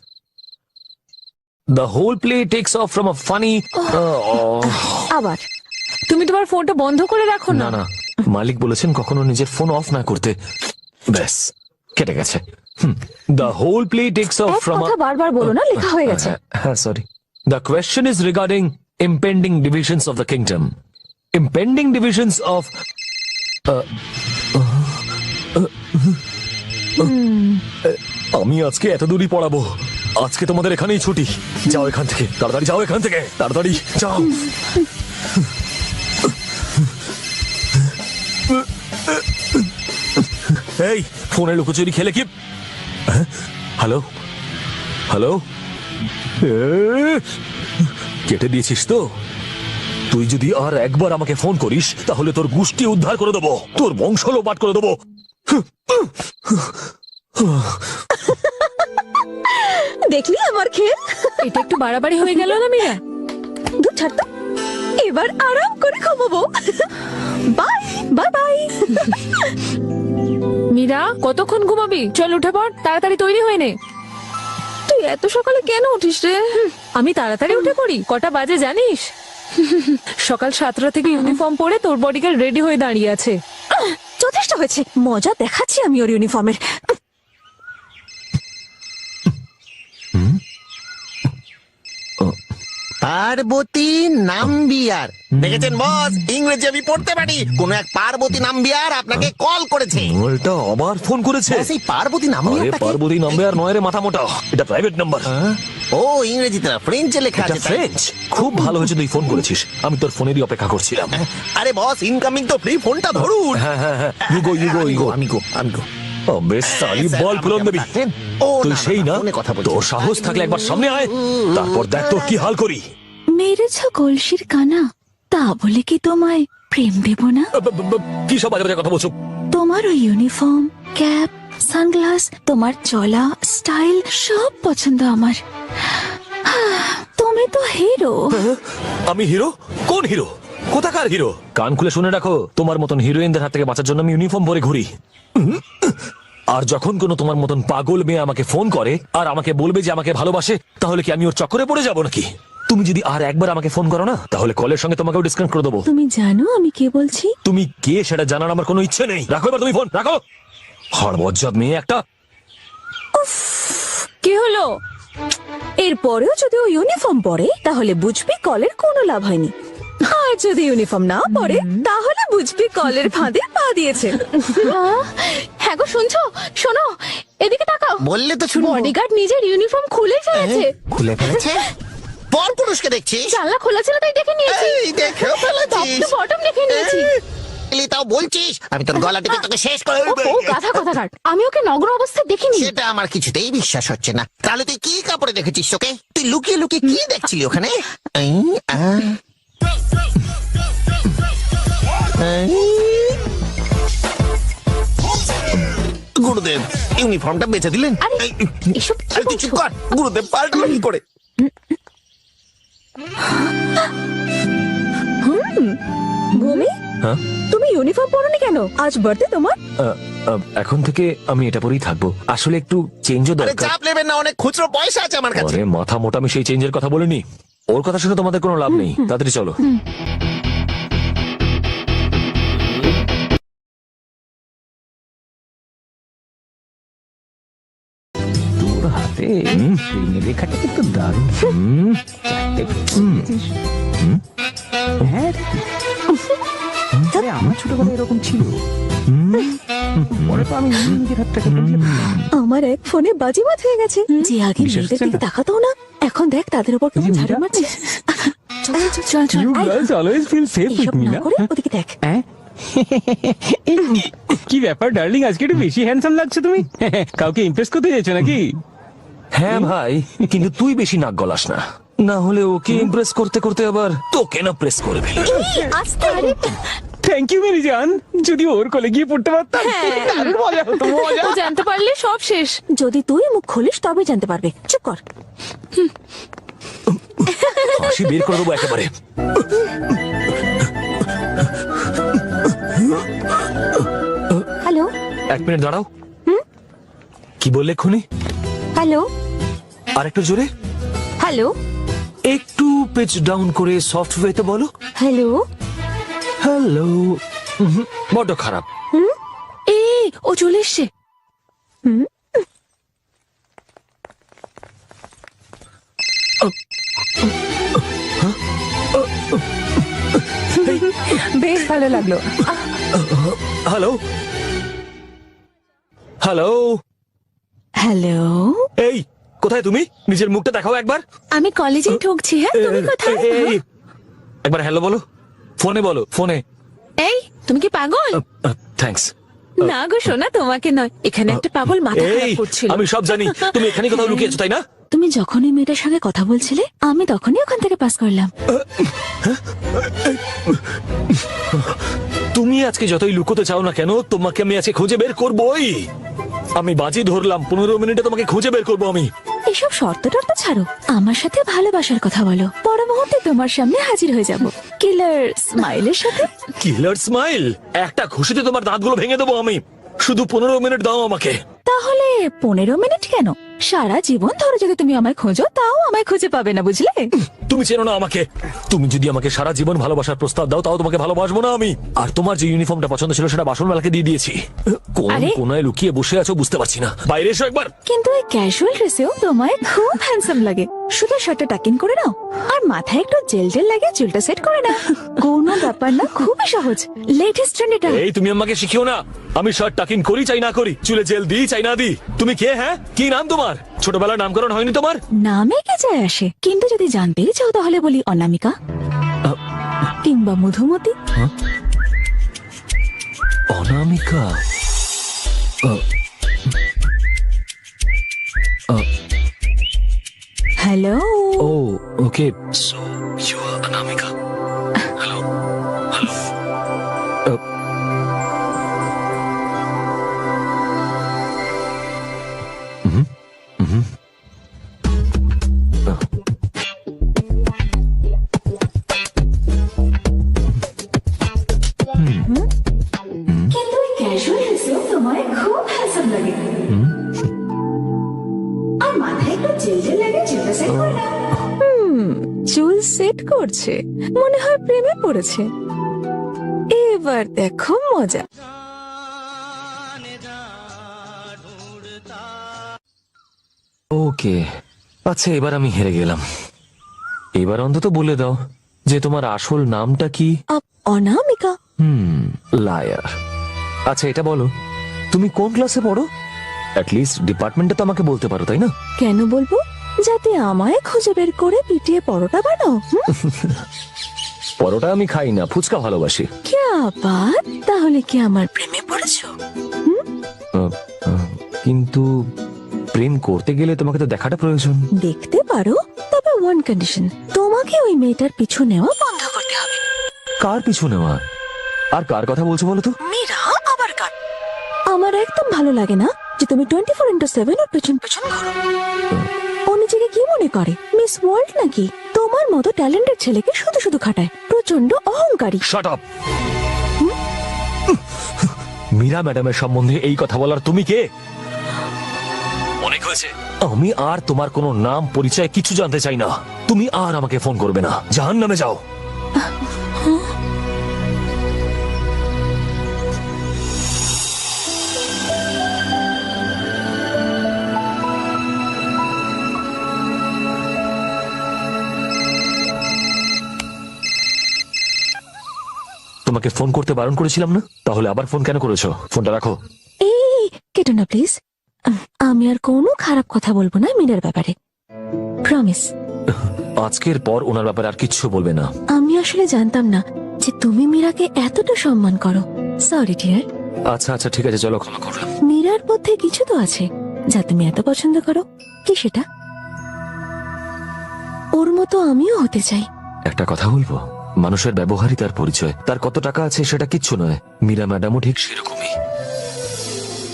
The whole play takes off from a funny... আবার তুমি তোমার ফোনটা বন্ধ করে রাখো না। না না, মালিক বলেছেন কখনো নিজের ফোন অফ না করতে। ব্যাস, কেটে গেছে। The whole play takes off from a... কথা বারবার বলো না, লেখা হয়ে গেছে। হ্যাঁ, sorry. The question is regarding impending divisions of the kingdom. Impending divisions of... আমি আজকে এত দূরই পড়াবো। আজকে তোমাদের এখানেই ছুটি। যাও এখান থেকে, তাড়াতাড়ি যাও এখান থেকে, তাড়াতাড়ি যাও। এই ফোনে লুকোচুরি খেলে কি হ্যালো হ্যালো, কেটে দিয়েছিস তো? তুই যদি আর একবার আমাকে ফোন করিস তাহলে তোর গোষ্ঠী উদ্ধার করে দেবো, তোর বংশ লোপাট করে দেবো। দেখলি আমার খেল? এটা একটু বাড়াবাড়ি হয়ে গেল না মীরা? দূর ছাড় তো, এবার আরাম করে ঘুমাবো। Bye bye bye. মীরা, কতক্ষণ ঘুমাবি? চল উঠে পড়, তাড়াতাড়ি তৈরি হয়ে নে। তুই এত সকালে কেন উঠিস রে? আমি তাড়াতাড়ি উঠে পড়ি। কটা বাজে জানিস? সকাল 7টা থেকে ইউনিফর্ম পরে তোর বডিগার্ড রেডি হয়ে দাঁড়িয়ে আছে। যথেষ্ট হয়েছে, মজা দেখাচ্ছি আমি ওর ইউনিফর্মের। পার্বতী নাম্বিয়ার, দেখেছেন বস, ইংরেজি আমি পড়তে পারি। কোন এক পার্বতী নাম্বিয়ার আপনাকে কল করেছে। এটা আবার ফোন করেছে? সেই পার্বতী আরে নাম্বিয়ার, পার্বতী নাম্বার নয় রে, মাথা মোটা, এটা প্রাইভেট নাম্বার। ও ইংরেজিতে না, ফ্রেঞ্চে লেখা আছে। ফ্রেঞ্চ? খুব ভালো হয়েছে তুই ফোন করেছিস, আমি তোর ফোনেরই অপেক্ষা করছিলাম। আরে বস, ইনকামিং তো ফ্রি, ফোনটা ধরুন। হ্যাঁ হ্যাঁ হ্যাঁ, you go you go you go. আমি গো। বেশ সালি, বল পুরন দেবী। তুই সেই না? তোর সাহস থাকলে একবার সামনে আয়, তারপর দেখ তোর কি হাল করি। মেরেছ কলসির কানা, তা বলে কি তোমায় প্রেম দেব না? কি সব বাজে বাজে কথা বলছো? তোমার ওই ইউনিফর্ম, ক্যাপ, সানগ্লাস, তোমার চলা স্টাইল সব পছন্দ আমার। তুমি তো হিরো। আমি হিরো? কোন হিরো? কোথাকার হিরো? কান খুলে শুনে রাখো, তোমার মতন হিরোইনদের হাত থেকে বাঁচার জন্য আমি ইউনিফর্ম পরে ঘুরি। আর যখন কোনো তোমার মতন পাগল মেয়ে আমাকে ফোন করে আর আমাকে বলবে যে আমাকে ভালোবাসে, তাহলে কি আমি ওর চক্করে পড়ে যাবো নাকি? তুমি যদি আর একবার আমাকে ফোন করো না, তাহলে কলের সঙ্গে তোমাকেও ডিসকানেক্ট করে দেবো। তুমি জানো আমি কে বলছি? তুমি কে সেটা জানার আমার কোনো ইচ্ছে নেই। রাখো এবার তুমি ফোন, রাখো। হড়বজ্জাত মেয়ে একটা। কি হলো? এরপরেও যদি ও ইউনিফর্ম পরে তাহলে বুঝবি কলের কোনো লাভ হয়নি, আর যদি ইউনিফর্ম না পরে তাহলে বুঝবি কলের ফাঁদে পা দিয়েছে। হ্যাঁ গো, শুনছো? শোনো, এদিকে তাকাও। বললে তো শুনবো। বডিগার্ড নিজের ইউনিফর্ম খুলে ফেলেছে। খুলে ফেলেছে? পর পুরুষকে দেখছি। জানলা খোলা ছিল তাই দেখে নিয়েছি। এই দেখেও ফেলেছিস? বটম দেখে নিয়েছি। তাও বলছিস? আমি তোর গলা টিপে তোকে শেষ করে দেব। ও গাধা কথাকার, আমি ওকে নগ্ন অবস্থায় দেখিনি। সেটা আমার কিছুতেই বিশ্বাস হচ্ছে না। তাহলে তুই কি কাপড়ে দেখেছিস ওকে? তুই লুকিয়ে লুকিয়ে কি দেখছিলি ওখানে? গুরুদেব, ইউনিফর্মটা বেঁচে দিলেন। আরে তুই চুপ কর। গুরুদেব পাল্টালো কি করে? ভূমি, হ্যাঁ? তুমি ইউনিফর্ম পরোনি কেন? আজ বার্থডে তোমার। এখন থেকে আমি এটা পরেই থাকবো। আসলে একটু চেঞ্জও আরে দরকার। চাপ নেবেন না, অনেক খুচরো পয়সা আছে আমার কাছে। আরে মাথা মোটা, আমি সেই চেঞ্জের কথা বলিনি। ওর কথা শুনে তোমাদের কোনো লাভ নেই, তাড়াতাড়ি চলো। তোর হাতে লেখাটা কিন্তু দারুণ। হ্যাঁ, আমার ছোটবেলায় এরকম ছিল। পরে তো আমি নিজের হাতটাকে আমার এক ফোনে বাজিমাত হয়ে গেছে। যে আগে বিশ্বাস মেয়েদের হচ্ছে দিকে না? তাকাতো না, এখন দেখ তাদের উপর কেমন ঝাড়ু মারছে। চল চল, You girls always feel safe with me, না? ওদিকে দেখ। কি ব্যাপার ডার্লিং, আজকে একটু বেশি হ্যান্ডসাম লাগছে তুমি। কাউকে ইমপ্রেস করতে চাইছো নাকি? হ্যাঁ ভাই, কিন্তু তুই বেশি নাক গলাস না, না হলে ওকে ইমপ্রেস করতে করতে আবার তোকে না প্রেস করে ফেলি। থ্যাংক ইউ মেরি জান। যদি ওর কোলে গিয়ে পড়তে পারতাম, দারুণ মজা হতো। মজা। ও জানতে পারলে সব শেষ। যদি তুই মুখ খুলিস তবে জানতে পারবে। চুপ কর। হাসি বের করে দেবো একেবারে। হ্যালো, 1 মিনিট দাঁড়াও। কি বললে খুনি? হ্যালো, আর একটু জোরে। হ্যালো, একটু পিচ ডাউন করে সফট ওয়েতে বলো। Hello, hello. বড্ড খারাপ। এই ও চলে এসছে। বেশ ভালো লাগলো। Hello hello hello. এই কোথায় তুমি? নিজের মুখটা দেখাও একবার। আমি কলেজে ঢুকছি। হ্যাঁ, তুমি কোথায়? একবার হ্যালো বলো, ফোনে বলো, ফোনে। এই তুমি কি পাগল? থ্যাঙ্কস। না গো সোনা, তোমাকে নয়, এখানে একটা পাগল মাথা খারাপ এই করছিল। আমি সব জানি, তুমি এখানে কোথাও লুকিয়েছো তাই না? তুমি যখনই মেয়েটার সঙ্গে কথা বলছিলে আমি তখনই ওখান থেকে পাস করলাম। তুমি আজকে যতই লুকোতে চাও না কেন, তোমাকে আমি আজকে খুঁজে বের করবোই। আমি বাজি ধরলাম 15 মিনিটে তোমাকে খুঁজে বের করবো আমি। এসব শর্ত টর্ত ছাড়ো, আমার সাথে ভালোবাসার কথা বলো, পর মুহূর্তে তোমার সামনে হাজির হয়ে যাব কিলার স্মাইলের সাথে। কিলার স্মাইল? একটা খুশিতে তোমার দাঁতগুলো ভেঙে দেবো আমি। শুধু 15 মিনিট দাও আমাকে। তাহলে 15 মিনিট কেন, সারা জীবন ধরে যদি তুমি আমায় খোঁজো তাও আমায় খুঁজে পাবে না, বুঝলে? তুমি চেনো না আমাকে। তুমি যদি আমাকে সারা জীবন ভালোবাসার প্রস্তাব দাও তাও তোমাকে ভালোবাসবো না আমি। আর তোমার যে ইউনিফর্মটা পছন্দ ছিল সেটা বাসন মেলাকে দিয়ে দিয়েছি। কোন আরে? কোনায় লুকিয়ে বসে আছো বুঝতে পারছি না। বাইরে এসো একবার। কিন্তু এই ক্যাজুয়াল ড্রেসেও তোমায় খুব হ্যান্ডসাম লাগে। শুধু শার্টটা টাকিং করে নাও আর মাথায় একটু জেল জেল লাগিয়ে চুলটা সেট করে নাও। কোনো ব্যাপার না, খুবই সহজ, লেটেস্ট ট্রেন্ড এটা। এই তুমি আমাকে শিখিও না। আমি শার্ট টাকিং করি চাই না করি, চুলে জেল দিই চাই না দিই। তুমি কে? হ্যাঁ, কি নাম তোমার? ছোটবেলার নামকরণ হয়নি তোমার? নামে কে যায় আসে, কিন্তু যদি জানতেই চাও তাহলে বলি অনামিকা কিংবা Madhumati. Anamika? Hello. Oh okay, so you are Anamika. Hello hello. কিন্তু এই ক্যাজুয়াল ড্রেসেও তোমায় খুব হ্যান্ডসাম লাগে আর মাথায় একটু জেল জেল লাগিয়ে চুলটা সেট করে নাও। চুল সেট করছে, মনে হয় প্রেমে পড়েছে। এবার দেখো মজা। ওকে, আচ্ছা এবার আমি হেরে গেলাম। এবার অন্তত বলে দাও যে তোমার আসল নামটা কি? অনামিকা। লায়ার। আচ্ছা এটা বলো, তুমি কোন ক্লাসে পড়ো? অ্যাটলিস্ট ডিপার্টমেন্টটা তো আমাকে বলতে পারো তাই না? কেন বলবো? যাতে আমায় খুঁজে বের করে পিটিয়ে পরোটা বানাও। পরোটা আমি খাই না, ফুচকা ভালোবাসি। ক্যা বাত, তাহলে কি আমার প্রেমে পড়েছো? কিন্তু প্রেম করতে গেলে তোমাকে তো দেখাটা প্রয়োজন। দেখতে পারো, তবে ওয়ান কন্ডিশন, তোমাকে ওই মেয়েটার পিছু নেওয়া বন্ধ করতে হবে। কার পিছু নেওয়া? আর কার কথা বলছো বলো তো? মীরা আবার কার? আমার একদম ভালো লাগে না যে তুমি 24/7 ওর পেছন পেছন ঘোরো। ও নিজেকে কি মনে করে, মিস ওয়ার্ল্ড নাকি? তোমার মতো ট্যালেন্টেড ছেলেকে শুধু শুধু খাটায়, প্রচন্ড অহংকারী। Shut up. মীরা ম্যাডামের সম্বন্ধে এই কথা বলার তুমি কে? অনেক হয়েছে। আমি আর তোমার কোনো নাম পরিচয় কিছু জানতে চাই না। তুমি আর আমাকে ফোন করবে না, জাহান্নামে যাও। তোমাকে ফোন করতে বারণ করেছিলাম না? তাহলে আবার ফোন কেন করেছো? ফোনটা রাখো। এই কেটো না প্লিজ। আমি আর কোনো খারাপ কথা বলবো না মীরার ব্যাপারে, প্রমিস। আজকের পর ওনার ব্যাপারে আর কিচ্ছু বলবে না। আমি আসলে জানতাম না যে তুমি মীরাকে এতটা সম্মান করো। Sorry dear. আচ্ছা আচ্ছা ঠিক আছে, চলো ক্ষমা করলাম। মীরার মধ্যে কিছু তো আছে যা তুমি এত পছন্দ করো। কি সেটা? ওর মতো আমিও হতে চাই। একটা কথা বলবো, মানুষের ব্যবহারই তার পরিচয়। তার কত টাকা আছে সেটা কিচ্ছু নয়। মীরা ম্যাডামও ঠিক সেরকমই।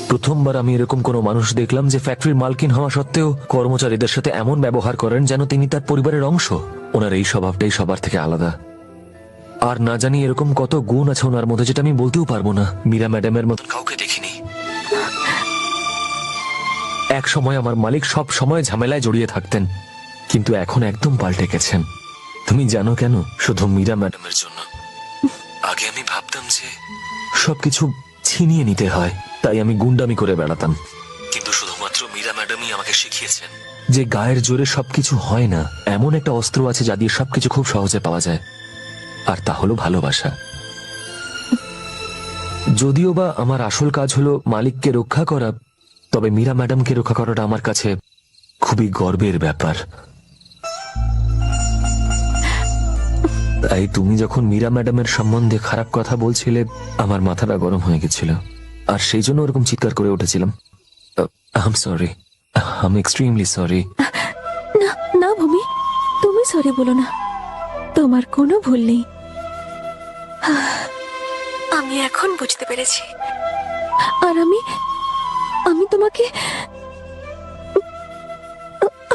প্রথমবার আমি এরকম কোন মানুষ দেখলাম যে ফ্যাক্টরির মালকিন হওয়া সত্ত্বেও কর্মচারীদের সাথে এমন ব্যবহার করেন যেন তিনি তার পরিবারের অংশ। ওনার এই স্বভাবটাই সবার থেকে আলাদা। আর না জানি এরকম কত গুণ আছে ওনার মধ্যে যেটা আমি বলতেও পারবো না। মীরা ম্যাডামের মতো কাউকে দেখিনি। এক সময় আমার মালিক সব সময় ঝামেলায় জড়িয়ে থাকতেন, কিন্তু এখন একদম পাল্টে গেছেন। তুমি জানো কেন? শুধু মীরা ম্যাডামের জন্য। আগে আমি ভাবতাম যে সবকিছু ছিনিয়ে নিতে হয়, তাই আমি গুন্ডামি করে বেড়াতাম। কিন্তু শুধুমাত্র মীরা ম্যাডামই আমাকে শিখিয়েছেন যে গায়ের জোরে সবকিছু হয় না। এমন একটা অস্ত্র আছে যা দিয়ে সবকিছু খুব সহজে পাওয়া যায়, আর তা হলো ভালোবাসা। যদিও বা আমার আসল কাজ হলো মালিককে রক্ষা করা, তবে মীরা ম্যাডামকে রক্ষা করাটা আমার কাছে খুবই গর্বের ব্যাপার। তাই তুমি যখন মীরা ম্যাডামের সম্বন্ধে খারাপ কথা বলছিলে, আমার মাথাটা গরম হয়ে গেছিল। আর সেই জন্য ওরকম চিৎকার করে উঠেছিলাম। I am sorry, I am extremely sorry. না না ভূমি, তুমি সরি বলো না, তোমার কোনো ভুল নেই। আমি এখন বুঝতে পেরেছি, আর আমি তোমাকে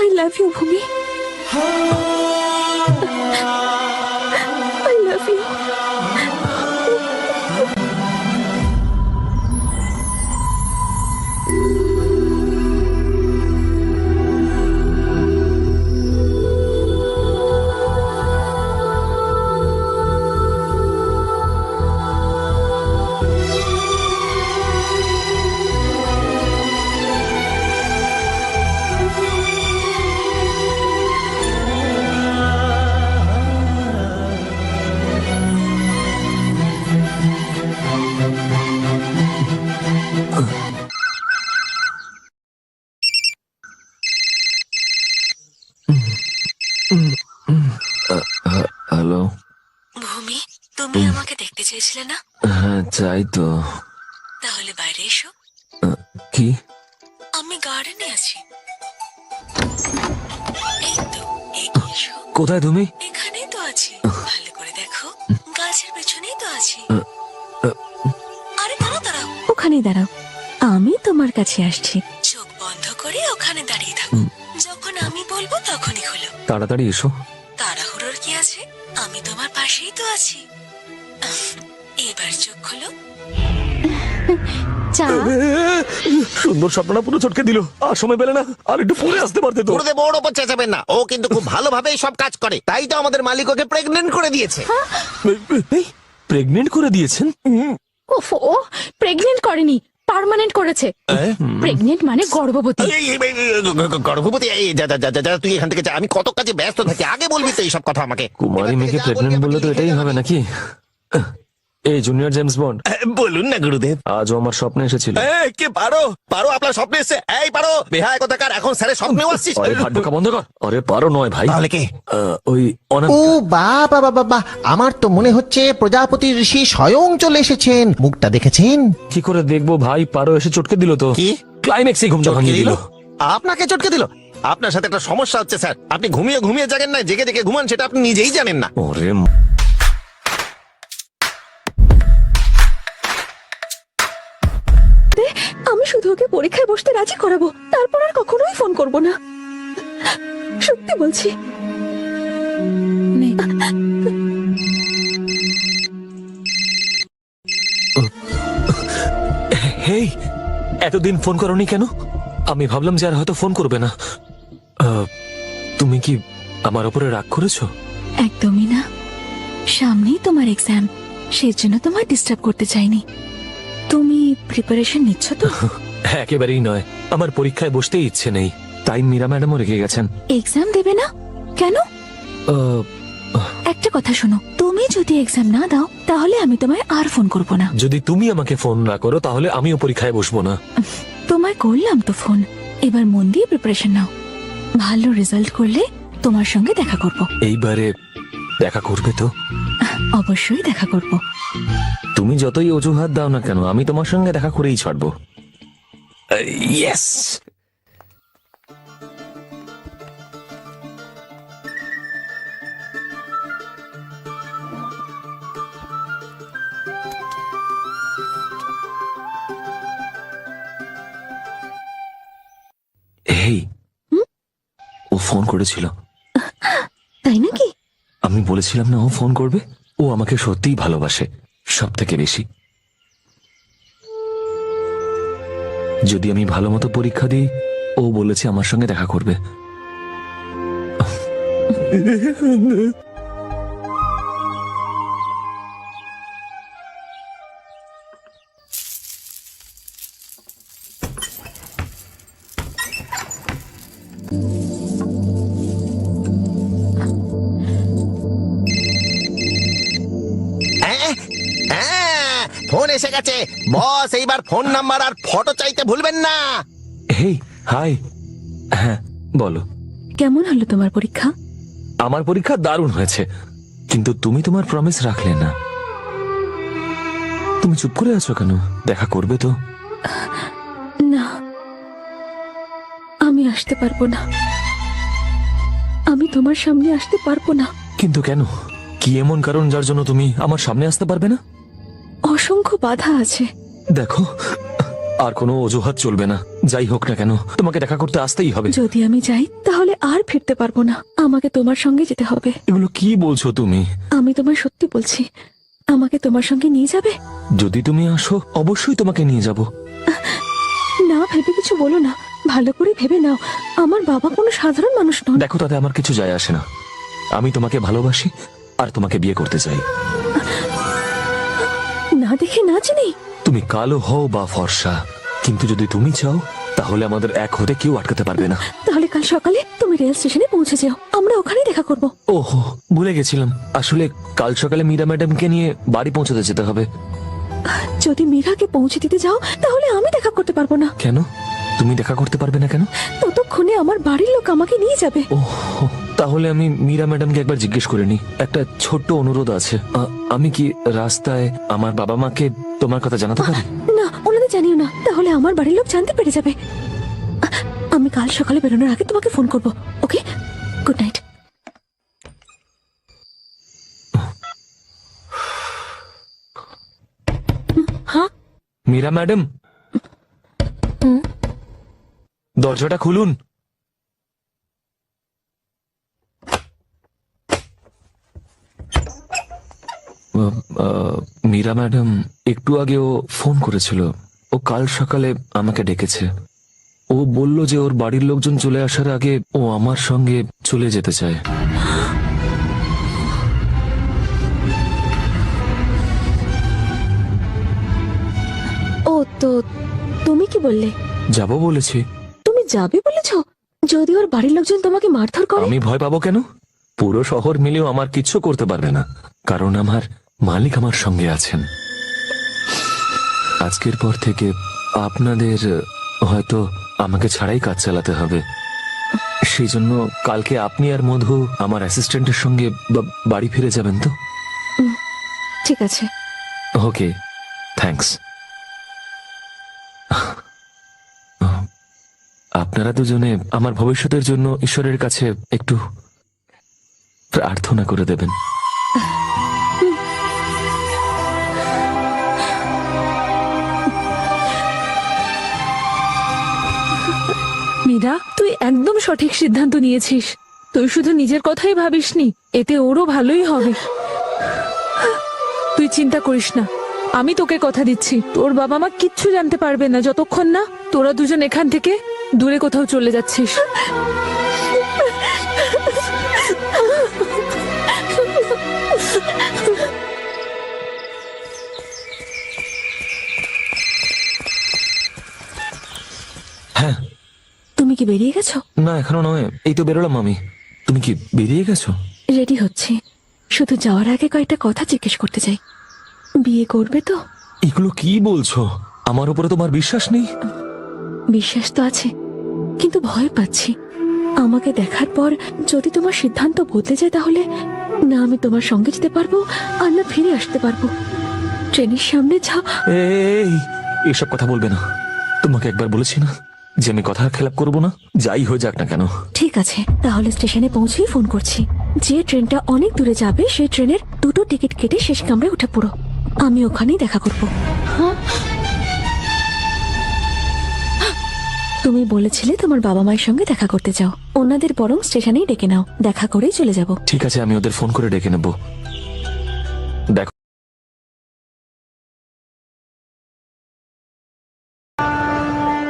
আই লাভ ইউ ভূমি, আই লাভ ইউ। হ্যালো। ভূমি, তুমি আমাকে দেখতে চেয়েছিলে না? হ্যাঁ চাই তো। তাহলে বাইরে এসো। কি? আমি গার্ডেনে আছি। এই তো, এগিয়ে এসো। কোথায় তুমি? এখানেই তো আছি, ভালো করে দেখো, গাছের পেছনেই তো আছি। আরে দাঁড়াও দাঁড়াও, ওখানেই দাঁড়াও, আমি তোমার কাছে আসছি। চোখ বন্ধ করে ওখানে দাঁড়িয়ে থাকো, যখন আমি বলবো তখনই হলো। তাড়াতাড়ি এসো। তাড়াহুড়োর কি আছে, আমি তোমার পাশেই তো আছি। এবার চোখ খোলো। সুন্দর স্বপ্নটা পুরো চটকে দিল, আর সময় পেলে না, আর একটু পরে আসতে পারতে তো। গুরুদেব ওর ওপর চেঁচাবেন না, ও কিন্তু খুব ভালোভাবেই সব কাজ করে, তাই তো আমাদের মালিক ওকে প্রেগনেন্ট করে দিয়েছে। প্রেগনেন্ট করে দিয়েছেন? ওফো, প্রেগনেন্ট করেনি, পার্মানেন্ট করেছে। প্রেগনেন্ট মানে গর্ভবতী। গর্ভবতী? তুই এখান থেকে যা, আমি কত কাজে ব্যস্ত থাকি, আগে বলবি তো এইসব কথা আমাকে। কুমারী মেয়েকে প্রেগনেন্ট বললে তো এটাই হবে নাকি? এই জুনিয়র জেমস বন্ড। বলুন না গুরুদেব। আজও আমার স্বপ্নে এসেছিল। কে পারো? পারো আপনার স্বপ্নে এসে? এই পারো বেহায় কথাকার, এখন স্যারের স্বপ্নেও আসছিস? আরে ভাট ঢোকা বন্ধ কর। আরে পারো নয় ভাই। তাহলে কে? ওই ও বাবা বাবা বাবা, আমার তো মনে হচ্ছে প্রজাপতি ঋষি স্বয়ং চলে এসেছেন। মুখটা দেখেছেন? কি করে দেখবো ভাই, পারো এসে চটকে দিল তো। কি? ক্লাইম্যাক্সে ঘুমটা ভাঙিয়ে দিল। আপনাকে চটকে দিল? আপনার সাথে একটা সমস্যা হচ্ছে স্যার, আপনি ঘুমিয়ে ঘুমিয়ে জাগেন না, জেগে জেগে ঘুমান, সেটা আপনি নিজেই জানেন না। ওরে আমি শুধু ওকে পরীক্ষায় বসতে রাজি করাবো, তারপর আর কখনোই ফোন করব না, সত্যি বলছি। হেই, এতদিন ফোন করনি কেন? আমি ভাবলাম যে আর হয়তো ফোন করবে না। তুমি কি আমার উপরে রাগ করেছো? একদমই না, সামনেই তোমার এক্সাম, সেজন্য তোমার ডিস্টার্ব করতে চাইনি। তুমি প্রিপারেশন নিচ্ছ তো? একেবারেই নয়, আমার পরীক্ষায় বসতেই ইচ্ছে নেই, তাই মীরা ম্যাডামও রেগে গেছেন। এক্সাম দেবে না কেন? একটা কথা শোনো, তুমি যদি এক্সাম না দাও তাহলে আমি তোমায় আর ফোন করব না। যদি তুমি আমাকে ফোন না করো তাহলে আমিও পরীক্ষায় বসবো না। তোমায় করলাম তো ফোন, এবার মন দিয়ে প্রিপারেশন নাও, ভালো রেজাল্ট করলে তোমার সঙ্গে দেখা করব। এইবারে দেখা করবে তো? অবশ্যই দেখা করব। তুমি যতই অজুহাত দাও না কেন, আমি তোমার সঙ্গে দেখা করেই ছাড়বো। ইয়েস। এই, ও ফোন করেছিল। তাই নাকি? আমি বলেছিলাম না ও ফোন করবে? ও আমাকে সত্যিই ভালোবাসে, সব থেকে বেশি। যদি আমি ভালো মতো পরীক্ষা দিই, ও বলেছে আমার সঙ্গে দেখা করবে। ফোন এসে গেছে বস, এইবার ফোন নাম্বার আর ফটো চাইতে ভুলবেন না। হেই, হাই। হ্যাঁ বলো। কেমন হলো তোমার পরীক্ষা? আমার পরীক্ষা দারুণ হয়েছে, কিন্তু তুমি তোমার প্রমিস রাখলে না। তুমি তুমি চুপ করে আছো কেন? দেখা করবে তো? না, আমি আসতে পারবো না। আমি তোমার সামনে আসতে পারবো না। কিন্তু কেন? কি এমন কারণ যার জন্য তুমি আমার সামনে আসতে পারবে না? অসংখ্য বাধা আছে। দেখো, আর কোনো অজুহাত চলবে না। যাই হোক না কেন, তোমাকে দেখা করতে আসতেই হবে। যদি আমি যাই তাহলে আর ফিরতে পারবো না। আমাকে তোমার সঙ্গে যেতে হবে। এগুলো কি বলছো তুমি? আমি তোমায় সত্যি বলছি, আমাকে তোমার সঙ্গে নিয়ে যাবে? যদি তুমি আসো অবশ্যই তোমাকে নিয়ে যাব। না ভেবে কিছু বলো না, ভালো করে ভেবে নাও। আমার বাবা কোনো সাধারণ মানুষ নন। দেখো, তাতে আমার কিছু যায় আসে না। আমি তোমাকে ভালোবাসি আর তোমাকে বিয়ে করতে চাই। না দেখে না চিনি। তুমি কালো হও বা ফর্সা, কিন্তু যদি তুমি চাও তাহলে আমাদের এক হতে কেউ আটকাতে পারবে না। তাহলে কাল সকালে তুমি রেল স্টেশনে পৌঁছে যাও, আমরা ওখানেই দেখা করব। ওহো, ভুলে গেছিলাম। আসলে কাল সকালে মীরা ম্যাডামকে নিয়ে বাড়ি পৌঁছাতে যেতে হবে। যদি মীরাকে পৌঁছে দিতে যাও তাহলে আমি দেখা করতে পারবো না। কেন? তুমি দেখা করতে পারবে না কেন? ততক্ষণে আমার বাড়ির লোক আমাকে নিয়ে যাবে। ওহো, তাহলে আমি মীরা ম্যাডামকে একবার জিজ্ঞেস করে নি। একটা ছোট্ট অনুরোধ আছে। আমি কি রাস্তায় আমার বাবা মাকে তোমার কথা জানাতে পারি? না, ওনাদের জানিও না, তাহলে আমার বাড়ির লোক জানতে পেরে যাবে। আমি কাল সকালে বেরোনোর আগে তোমাকে ফোন করব। ওকে, গুড নাইট। হ্যাঁ, মীরা ম্যাডাম, দরজাটা খুলুন। মীরা ম্যাডাম একটু আগে ও ফোন করেছিল। ও কাল সকালে আমাকে ডেকেছে। ও বলল যে ওর বাড়ির লোকজন চলে আসার আগে ও আমার সঙ্গে চলে যেতে চায়। ও তো তুমি কি বললে? যাবো বলেছি। তুমি যাবে বলেছো? যদি ওর বাড়ির লোকজন তোমাকে মারধর করে? আমি ভয় পাবো কেন? পুরো শহর মিলেও আমার কিচ্ছু করতে পারবে না, কারণ আমার মালিক আমার সঙ্গে আছেন। আজকের পর থেকে আপনাদের হয়তো আমাকে ছাড়াই কাজ চালাতে হবে। সেই জন্য কালকে আপনি আর মধু আমার অ্যাসিস্ট্যান্টের সঙ্গে বাড়ি ফিরে যাবেন তো? ঠিক আছে। ওকে, থ্যাঙ্কস। আপনারা দুজনে আমার ভবিষ্যতের জন্য ঈশ্বরের কাছে একটু প্রার্থনা করে দেবেন। মীরা, তুই একদম সঠিক সিদ্ধান্ত নিয়েছিস। তুই শুধু নিজের কথাই ভাবিসনি, এতে ওরও ভালোই হবে। তুই চিন্তা করিস না, আমি তোকে কথা দিচ্ছি, তোর বাবা মা কিচ্ছু জানতে পারবে না যতক্ষণ না তোরা দুজন এখান থেকে দূরে কোথাও চলে যাচ্ছিস। হ্যাঁ। তুমি কি বেরিয়ে গেছো? না, এখনো নয়, এই তো বেরোলাম আমি। তুমি কি বেরিয়ে গেছো? রেডি হচ্ছে, শুধু যাওয়ার আগে কয়েকটা কথা জিজ্ঞেস করতে চাই। বিয়ে করবে তো? এগুলো কি বলছো? আমার উপরে তোমার বিশ্বাস নেই? বিশ্বাস তো আছে, কিন্তু ভয় পাচ্ছি। আমাকে দেখার পর যদি তোমার সিদ্ধান্ত বদলে যায় তাহলে না আমি তোমার সঙ্গে যেতে পারবো আর না ফিরে আসতে পারবো। ট্রেনের সামনে এই এসব কথা বলবে না। তোমাকে একবার বলেছি না যে আমি কথা খেলাপ করবো না, যাই হয়ে যাক না কেন। ঠিক আছে, তাহলে স্টেশনে পৌঁছেই ফোন করছি। যে ট্রেনটা অনেক দূরে যাবে সেই ট্রেনের 2টো টিকিট কেটে শেষ কামরায় উঠে পড়ো। আমি ওখানেই দেখা করবো। হ্যাঁ, তুমি বলেছিলে তোমার বাবা মায়ের সঙ্গে দেখা করতে চাও, ওনাদের বরং স্টেশনেই ডেকে নাও, দেখা করেই চলে যাব। ঠিক আছে, আমি ওদের ফোন করে ডেকে নেব। দেখো,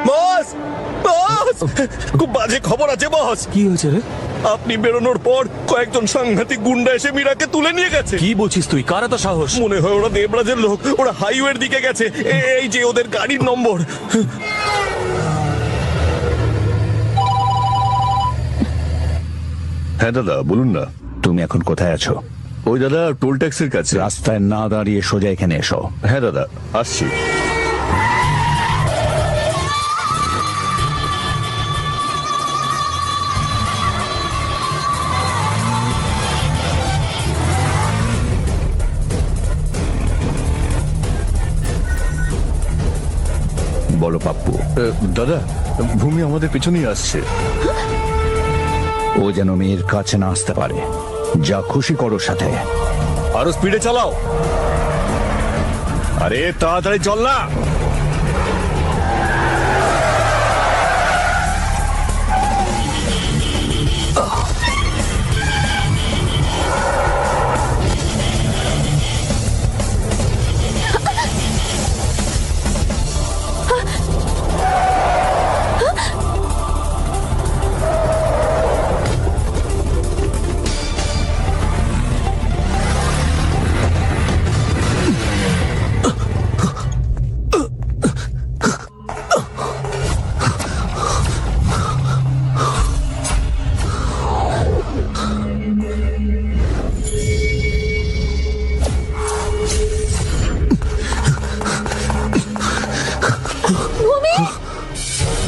বস, বস, খুব বাজে খবর আছে বস। কি হয়েছে রে? আপনি বেরোনোর পর কয়েকজন সাংঘাতিক গুন্ডা এসে মীরাকে তুলে নিয়ে গেছে। কি বলছিস তুই? কার এত সাহস? মনে হয় ওরা দেবরাজের লোক। ওরা হাইওয়ের দিকে গেছে। এই যে ওদের গাড়ির নম্বর। হ্যাঁ দাদা, বলুন না। তুমি এখন কোথায় আছো? ওই দাদা টোল ট্যাক্সির কাছে। রাস্তায় না দাঁড়িয়ে সোজা এখানে এসো। হ্যাঁ দাদা, আসছি। বলো পাপ্পু। দাদা, ভূমি আমাদের পেছনেই আসছে। ও যেন মেয়ের কাছে না আসতে পারে। যা খুশি করো সাথে। আরো স্পিডে চালাও। আরে তাড়াতাড়ি চল না।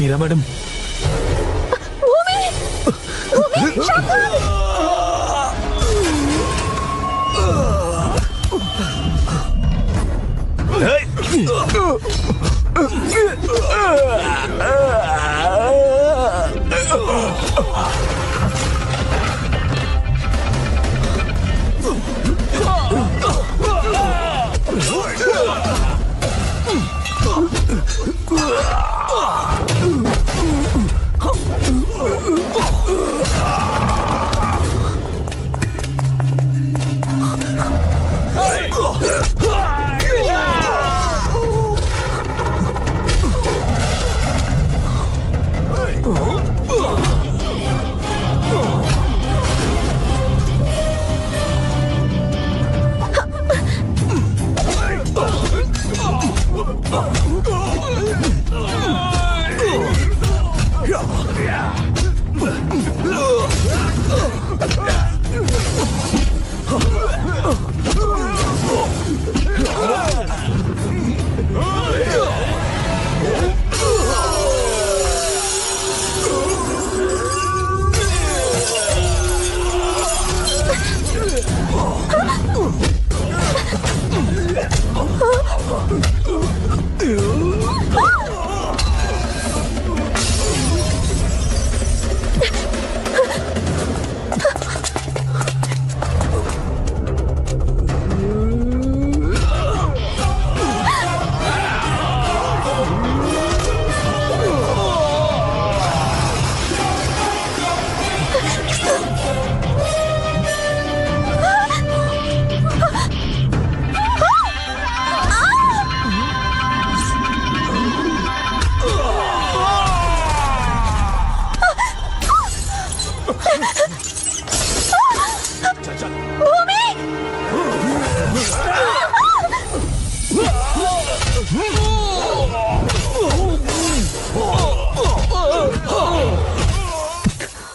मीरा मैडम, ভূমি ভূমি সাবধান।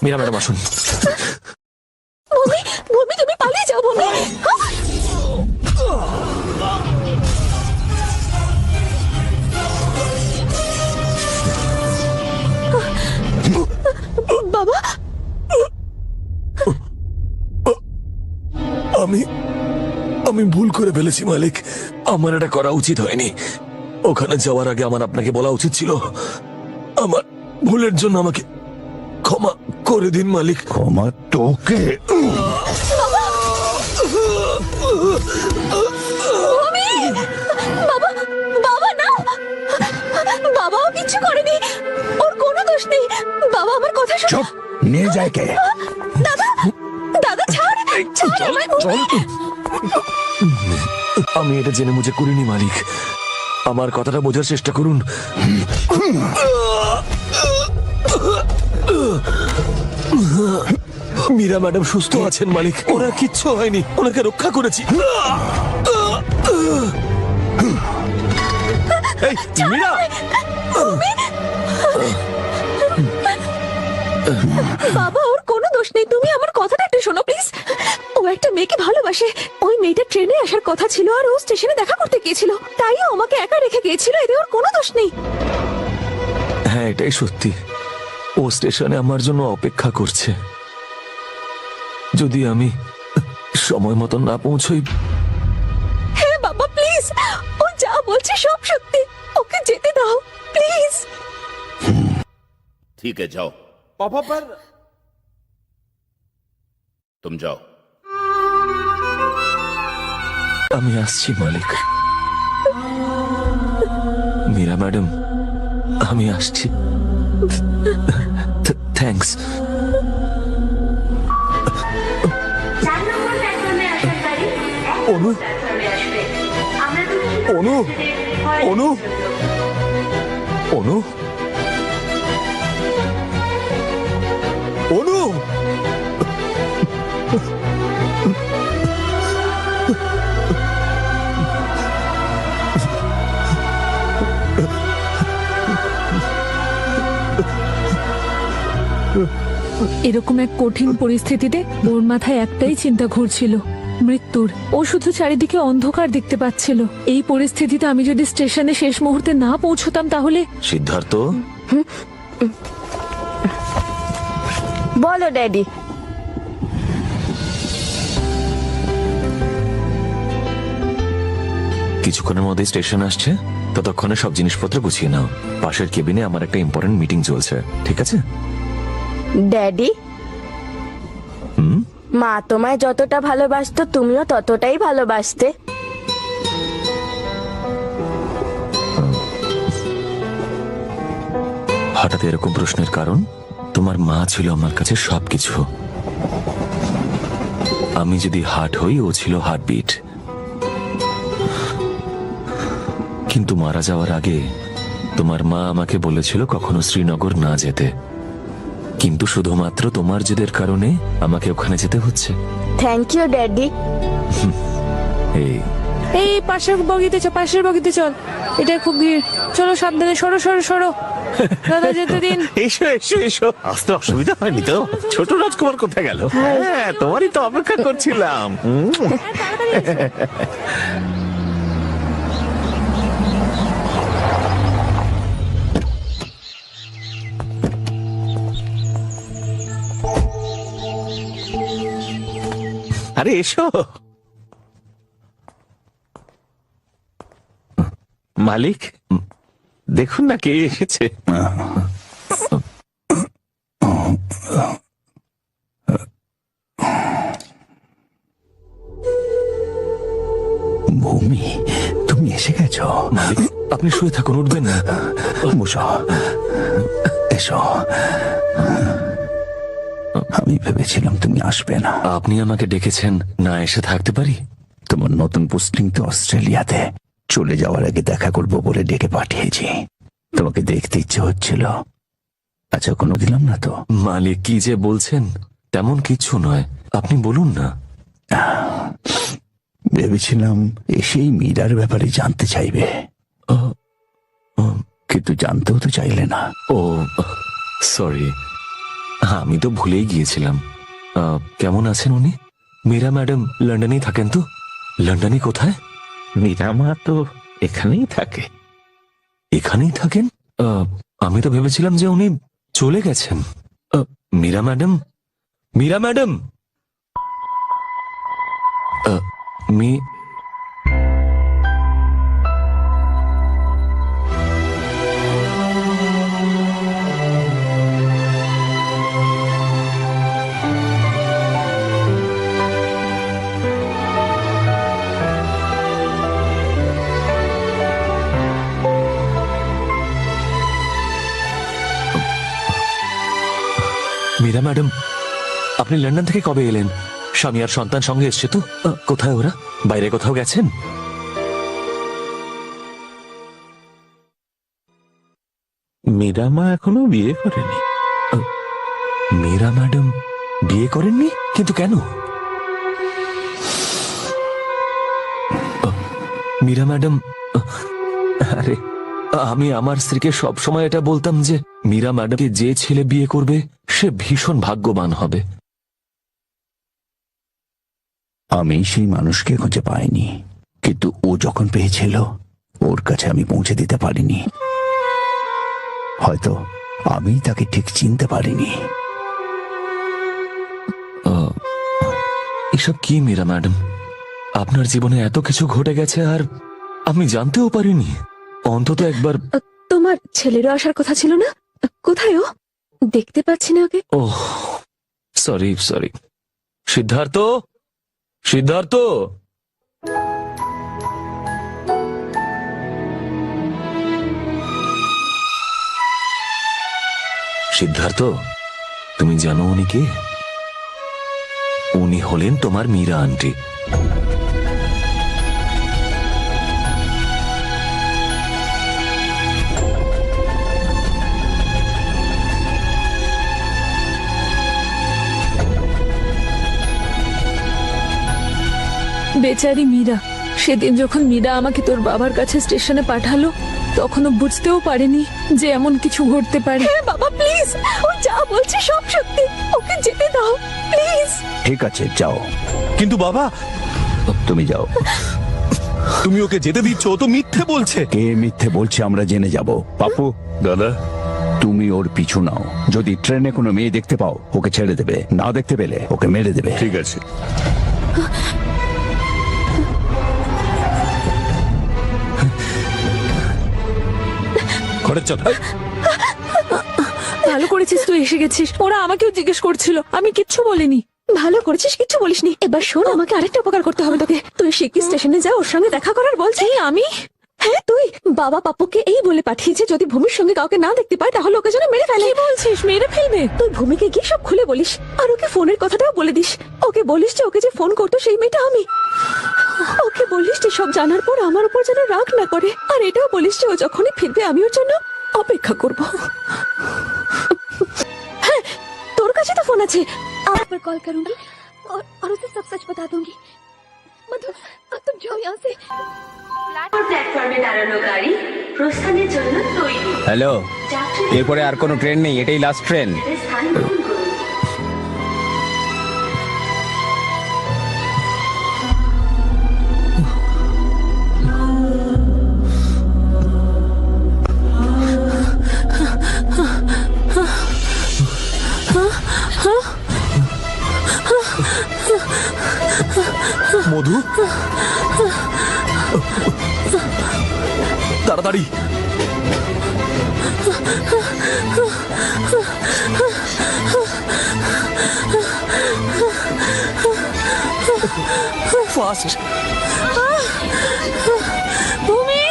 मीरा मैडम আসুন। ভূমি ভূমি তুমি পালিয়ে যাও ভূমি। বাবা, আমি ভুল করে ফেলেছি মালিক। আমার এটা করা উচিত হয়নি। ওখানে যাওয়ার আগে আমার আপনাকে বলা উচিত ছিল। আমার ভুলের জন্য আমাকে ক্ষমা করে দিন মালিক। ক্ষমা তোকে? ভূমি! বাবা, বাবা না, বাবাও কিচ্ছু করেনি, ওর কোনো দোষ নেই। বাবা আমার কথা শোনো। চুপ, নিয়ে যায় কে? দাদা, দাদা ছাড়, ছাড় আমায় ভূমি। আমি এটা জেনে মুঝে করিনি মালিক। আমার কথাটা বোঝার চেষ্টা করুন। মীরা ম্যাডাম সুস্থ আছেন মালিক। ওরা কিচ্ছু হয়নি, ওনাকে রক্ষা করেছি। এই মীরা! বাবা ওর কোনো দোষ নেই, তুমি আমার কথাটা একটু শোনো প্লিজ। ও একটা মেয়েকে ভালোবাসে। ওই মেয়েটা ট্রেনে আসার কথা ছিল আর ও স্টেশনে দেখা করতে গিয়েছিল, তাই ও আমাকে একা রেখে গিয়েছিল। এতে ওর কোনো দোষ নেই। হ্যাঁ এটাই সত্যি। ও স্টেশনে আমার জন্য অপেক্ষা করছে। যদি আমি সময় মতো না পৌঁছই। হ্যাঁ বাবা প্লিজ, ও যা বলছে সব সত্যি, ওকে যেতে দাও। प्लीज। ठीक है जाओ। पापा पर तुम जाओ। আমি আসছি মালিক। মীরা ম্যাডাম, আমি আসছি। থ্যাঙ্কস। 4 নম্বর প্ল্যাটফর্মে আসার গাড়ি অনু, প্ল্যাটফর্মে আসবে। আমরা দুঃখিত অনু, হয় অনু, অনু, অনু। এরকম এক কঠিন পরিস্থিতিতে ওর মাথায় একটাই চিন্তা ঘুরছিল, মৃত্যুর। ও শুধু চারিদিকে অন্ধকার দেখতে পাচ্ছিল। এই পরিস্থিতিতে আমি যদি স্টেশনে শেষ মুহূর্তে না পৌঁছতাম তাহলে। সিদ্ধার্থ, বলো ড্যাডি। কিছুক্ষণের মধ্যে স্টেশন আসছে, ততক্ষণে সব জিনিসপত্র গুছিয়ে নাও। পাশের কেবিনে আমার একটা ইম্পর্টেন্ট মিটিং চলছে, ঠিক আছে? ড্যাডি, মা তোমায় যতটা ভালোবাসতো তুমিও ততটাই ভালোবাসতে। হঠাৎ এরকম প্রশ্নের কারণ? তোমার মা ছিল আমার কাছে সবকিছু। আমি যদি হার্ট হই, ও ছিল হার্টবিট। কিন্তু মারা যাওয়ার আগে তোমার মা আমাকে বলেছিল কখনো শ্রীনগর না যেতে, কিন্তু শুধুমাত্র তোমার জেদের কারণে আমাকে ওখানে যেতে হচ্ছে। Thank you daddy. এই পাশের বগিতে চল, পাশের বগিতে চল, এটা খুব ভিড়। চলো সাবধানে, সরো সরো সরো, দাদা যেতে দিন। এসো এসো এসো, আসতে অসুবিধা হয়নি তো? ছোট রাজকুমার কোথায় গেল? হ্যাঁ, তোমারই তো অপেক্ষা করছিলাম। আরে এসো। মালিক, দেখুন না কে এসেছে। ভূমি, তুমি এসে গেছো? মালিক, আপনি শুয়ে থাকুন, উঠবেন না। বসো, এসো। আমি ভেবেছিলাম তুমি আসবে না। আপনি আমাকে ডেকেছেন, না এসে থাকতে পারি? তোমার নতুন পোস্টিং তো অস্ট্রেলিয়াতে। চলে যাওয়ার আগে দেখা করবো বলে ডেকে পাঠিয়েছি। তোমাকে দেখতে ইচ্ছে হচ্ছিল। আচ্ছা, কোনো দিলাম না তো? মালিক, কি যে বলছেন, তেমন কিছু নয়, আপনি বলুন না। ভেবেছিলাম এসেই মীরার ব্যাপারে জানতে চাইবে, কিন্তু জানতেও তো চাইলে না। ও সরি, আমি তো ভুলেই গিয়েছিলাম। কেমন আছেন উনি? মীরা ম্যাডাম লন্ডনেই থাকেন তো? লন্ডনে কোথায়? মীরা মা তো এখানেই থাকে। এখানেই থাকেন? আমি তো ভেবেছিলাম যে উনি চলে গেছেন। Meera madam, Meera madam, Meera madam, আপনি লন্ডন থেকে কবে এলেন? স্বামী আর সন্তান সঙ্গে এসছে তো? কোথায় ওরা? বাইরে কোথাও গেছেন? মীরা মা এখনো বিয়ে করেনি। মীরা ম্যাডাম বিয়ে করেননি? কিন্তু কেন? মীরা ম্যাডাম, আরে আমি আমার স্ত্রীকে সবসময় এটা বলতাম যে মীরা ম্যাডামকে যে ছেলে বিয়ে করবে সে ভীষণ ভাগ্যবান হবে। আমি সেই মানুষকে খুঁজে পাইনি, কিন্তু ও যখন পেয়েছিল ওর কাছে আমি পৌঁছে দিতে পারিনি। হয়তো আমি তাকে ঠিক চিনতে পারিনি। এসব কি মীরা ম্যাডাম? আপনার জীবনে এত কিছু ঘটে গেছে আর আমি জানতেও পারিনি। অন্তত একবার। তোমার আমার ছেলেরও আসার কথা ছিল না? কোথায় ও? দেখতে পাচ্ছি না ওকে। Oh sorry sorry. Siddharth, Siddharth, Siddharth, তুমি জানো উনি কে? উনি হলেন তোমার মীরা আন্টি। বেচারি মীরা, সেদিন যখন মীরা আমাকে তোর বাবার কাছে স্টেশনে পাঠালো তখনও বুঝতেও পারেনি যে এমন কিছু ঘটতে পারে। বাবা প্লিজ, ও যা বলছে সব সত্যি, ওকে যেতে দাও প্লিজ। ঠিক আছে যাও, কিন্তু বাবা তুমি যাও। তুমি ওকে যেতে দিচ্ছ? ও তো মিথ্যে বলছে। কে মিথ্যে বলছে আমরা জেনে যাব। পাপু দাদা, তুমি ওর পিছু নাও। যদি ট্রেনে কোনো মেয়ে দেখতে পাও ওকে ছেড়ে দেবে, না দেখতে পেলে ওকে মেরে দেবে। ঠিক আছে। ঘরে চল। ভালো করেছিস তুই এসে গেছিস। ওরা আমাকেও জিজ্ঞেস করছিল, আমি কিচ্ছু বলিনি। ভালো করেছিস, কিচ্ছু বলিসনি। এবার শোন, আমাকে আরেকটা উপকার করতে হবে তোকে। তুই শিগগির স্টেশনে যা, ওর সঙ্গে দেখা করার বলছি। আমি? হ্যাঁ তুই। বাবা পাপুকে এই বলে পাঠিয়েছে যদি ভূমির সঙ্গে কাউকে না দেখতে পায় তাহলে ওকে যেন মেরে ফেলে। কি বলছিস? মেরে ফেলবে? তুই ভূমিকে গিয়ে সব খুলে বলিস, আর ওকে ফোনের কথাটাও বলে দিস। ওকে বলিস যে ওকে যে ফোন করতো সেই মেয়েটা আমি। ওকে বলিস যে সব জানার পর আমার উপর যেন রাগ না করে, আর এটাও বলিস যে ও যখনই ফিরবে আমি ওর জন্য অপেক্ষা করব। হ্যাঁ, তোর কাছে তো ফোন আছে। आप पर कॉल करूंगी और उसे सब सच बता दूंगी। मधु, अब तुम जाओ यहाँ से। প্ল্যাটফর্মে দাঁড়ানো গাড়ি প্রস্থানের জন্য তৈরি। হ্যালো, এরপরে আর কোনো ট্রেন নেই, এটাই লাস্ট ট্রেন। স্থান গ্রহণ করুন। মধু, তাড়াতাড়ি। ফাস্ট। ভূমি,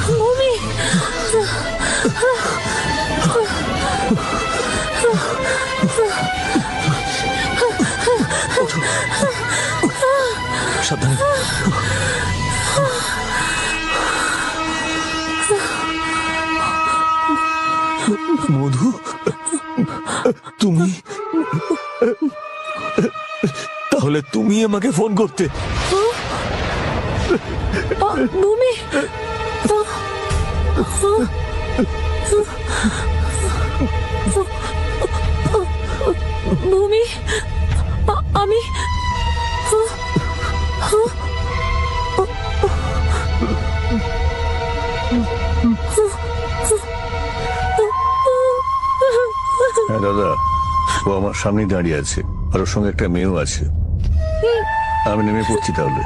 ভূমি, সাবধানে। মধু, তুমি তাহলে তুমি আমাকে ফোন করতে? ভূমি, ভূমি, আমি হ্যাঁ দাদা, ও আমার সামনে দাঁড়িয়ে আছে, আর ওর সঙ্গে একটা মেয়েও আছে। আমি নেমে পড়ছি তাহলে।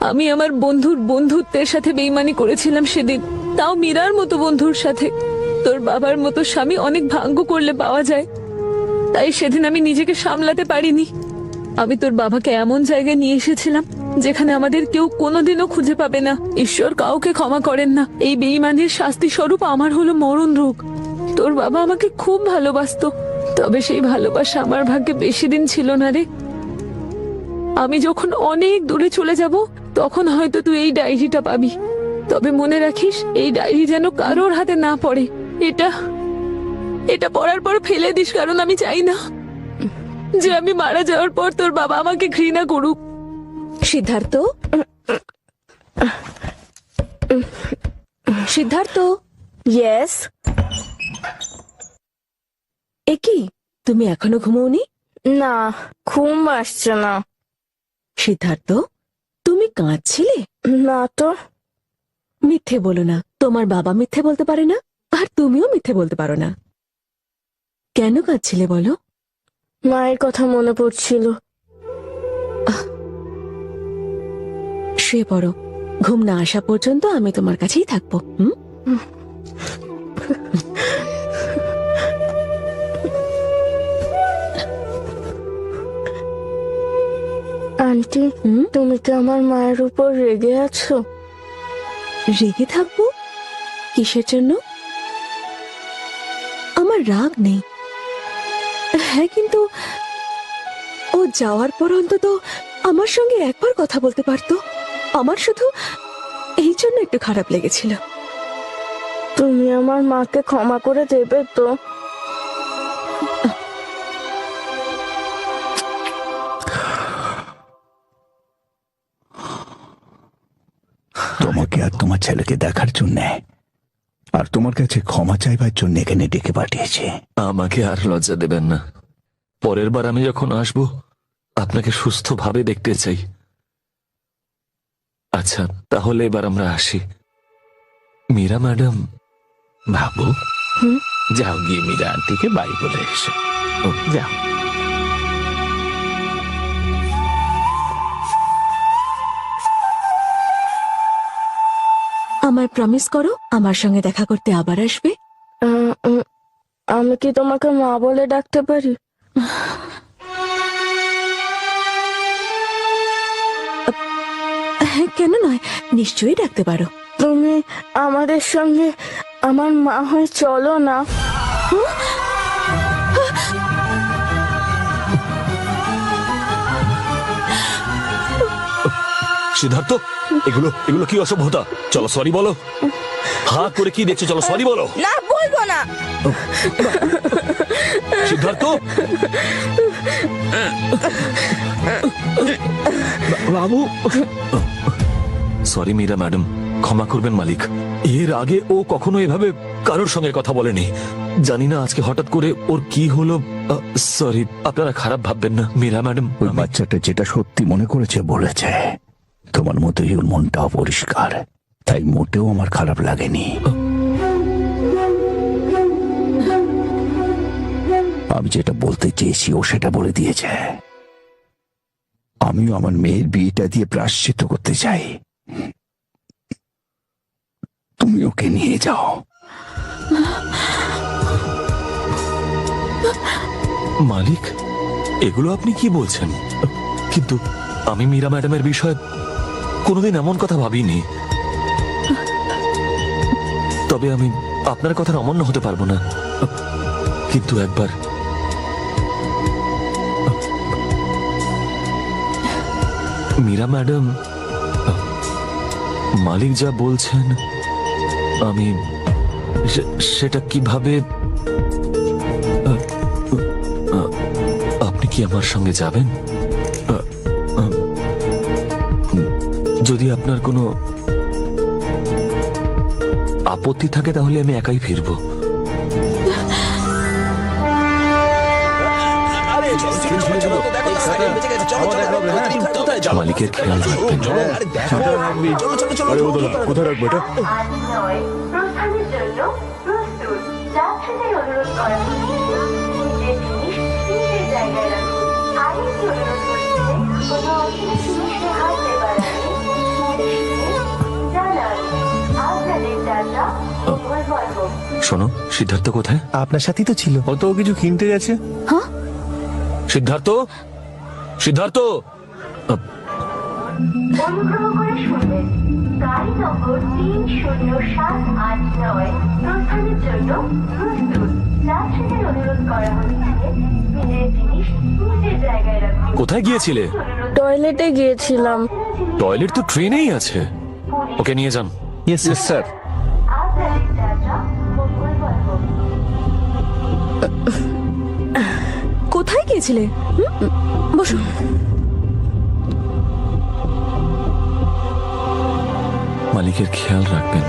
আমি আমার বন্ধুর বন্ধুত্বের সাথে বেইমানি করেছিলাম সেদিন, তাও মীরার মতো বন্ধুর সাথে। তোর বাবার মতো স্বামী অনেক ভাগ্য করলে পাওয়া যায়, তাই সেদিন আমি নিজেকে সামলাতে পারিনি। আমি তোর বাবাকে এমন জায়গায় নিয়ে এসেছিলাম যেখানে আমাদের কেউ কোনোদিনও খুঁজে পাবে না। ঈশ্বর কাউকে ক্ষমা করেন না। এই বেইমানির শাস্তি স্বরূপ আমার হলো মরণ রোগ। তোর বাবা আমাকে খুব ভালোবাসতো, তবে সেই ভালোবাসা আমার ভাগ্যে বেশি দিন ছিল না রে। আমি যখন অনেক দূরে চলে যাব তখন হয়তো তুই এই ডায়েরিটা পাবি। তবে মনে রাখিস, এই ডায়েরি যেন কারোর হাতে না পড়ে। এটা এটা পড়ার পর ফেলে দিস, কারণ আমি চাই না যে আমি মারা যাওয়ার পর তোর বাবা আমাকে ঘৃণা করুক। সিদ্ধার্থ, সিদ্ধার্থ। ইয়েস। এ কি, তুমি এখনো ঘুমোওনি? না, ঘুম আসছে না। সিদ্ধার্থ, তুমি কাঁদছিলে? না তো। মিথ্যে বলো না। তোমার বাবা মিথ্যে বলতে পারে না, আর তুমিও মিথ্যে বলতে পারো না। কেন কাঁদছিলে বলো? মায়ের কথা মনে পড়ছিল। শুয়ে পড়ো, ঘুম না আসা পর্যন্ত আমি তোমার কাছেই থাকবো। আন্টি, তুমি কি আমার মায়ের উপর রেগে আছো? রেগে থাকবো? কিসের জন্য? আমার রাগ নেই। হ্যাঁ, কিন্তু ও যাওয়ার পর অন্তত আমার সঙ্গে একবার কথা বলতে পারতো। আমার শুধু এই জন্য একটু খারাপ লেগেছিল। তুমি আমার মাকে ক্ষমা করে দেবে তো? তোমাকে আর তোমার ছেলেকে দেখার জন্য আর তোমার কাছে ক্ষমা চাইবার জন্য এখানে ডেকে পাঠিয়েছে। আমাকে আর লজ্জা দেবেন না। পরের বার আমি যখন আসব আপনাকে সুস্থভাবে দেখতে চাই। আচ্ছা, তাহলে এবার আমরা আসি। মীরা ম্যাডাম, বাবু, যাও গিয়ে মীরা আন্টিকে বাই বলে এসো। যাও। আমায় প্রমিস করো, আমার সঙ্গে দেখা করতে আবার আসবে। আমি কি তোমাকে মা বলে ডাকতে পারি? হ্যাঁ, কেন নয়, নিশ্চয়ই ডাকতে পারো। তুমি আমাদের সঙ্গে আমার মা হয়ে চলো না। সিদ্ধার্থ, এগুলো এগুলো কি অসভ্যতা? চলো সরি বলো। হা করে কি দেখছো? চলো সরি বলো। না, বলবো না। সিদ্ধার্থ, বাবু। সরি মীরা ম্যাডাম, ক্ষমা করবেন মালিক। এর আগে ও কখনো এভাবে কারোর সঙ্গে কথা বলেনি। জানি না আজকে হঠাৎ করে ওর কি হলো। সরি, আপনারা খারাপ ভাববেন না। মীরা ম্যাডাম, ওই বাচ্চাটা যেটা সত্যি মনে করেছে বলেছে। তোমার মতোই ওর মনটা অপরিষ্কার, তাই মোটেও আমার খারাপ লাগেনি। আমি যেটা বলতে চেয়েছি ও সেটা বলে দিয়েছে। আমিও আমার মেয়ের বিয়েটা দিয়ে প্রায়শ্চিত্ত করতে চাই। তুমি ওকে নিয়ে যাও। মালিক, এগুলো আপনি কি বলছেন? কিন্তু আমি মীরা ম্যাডামের বিষয়ে কোনোদিন এমন কথা ভাবিনি। তবে আমি আপনার কথার অমান্য হতে পারবো না। কিন্তু একবার মীরা ম্যাডাম, মালিক যা বলছেন আমি সেটা কিভাবে... আপনি কি আমার সঙ্গে যাবেন? যদি আপনার কোনো আপত্তি থাকে তাহলে আমি একাই ফিরবো। মালিকের খেয়াল রাখবেন। কোথায় রাখবো এটা? প্রস্থানের জন্য প্রস্তুত। যাত্রীদের অনুরোধ করা হচ্ছে নিজের জিনিস নিজের জায়গায় রাখুন। আরেকটি অনুরোধ করছে, কোনো অচেনা জিনিসে হাত দেবার আগে জানান আপনাদের যাত্রা মঙ্গলময় হোক। শোনো, সিদ্ধার্থ কোথায়? আপনার সাথেই তো ছিল। ও তো কিছু কিনতে গেছে। সিদ্ধার্থ, সিদ্ধার্থ, অনুগ্রহ করে শুনবেন, গাড়ি নম্বর 30789 প্রস্থানের জন্য প্রস্তুত। যাত্রীদের অনুরোধ করা হচ্ছে নিজের জিনিস নিজের জায়গায় রাখুন। কোথায় গিয়েছিলে? টয়লেটে গিয়েছিলাম। টয়লেট তো ট্রেনেই আছে। ওকে নিয়ে যান। Yes sir. আপনাদের যাত্রা মঙ্গলবার হোক। কোথায় গিয়েছিলে? বসো। মালিকের খেয়াল রাখবেন।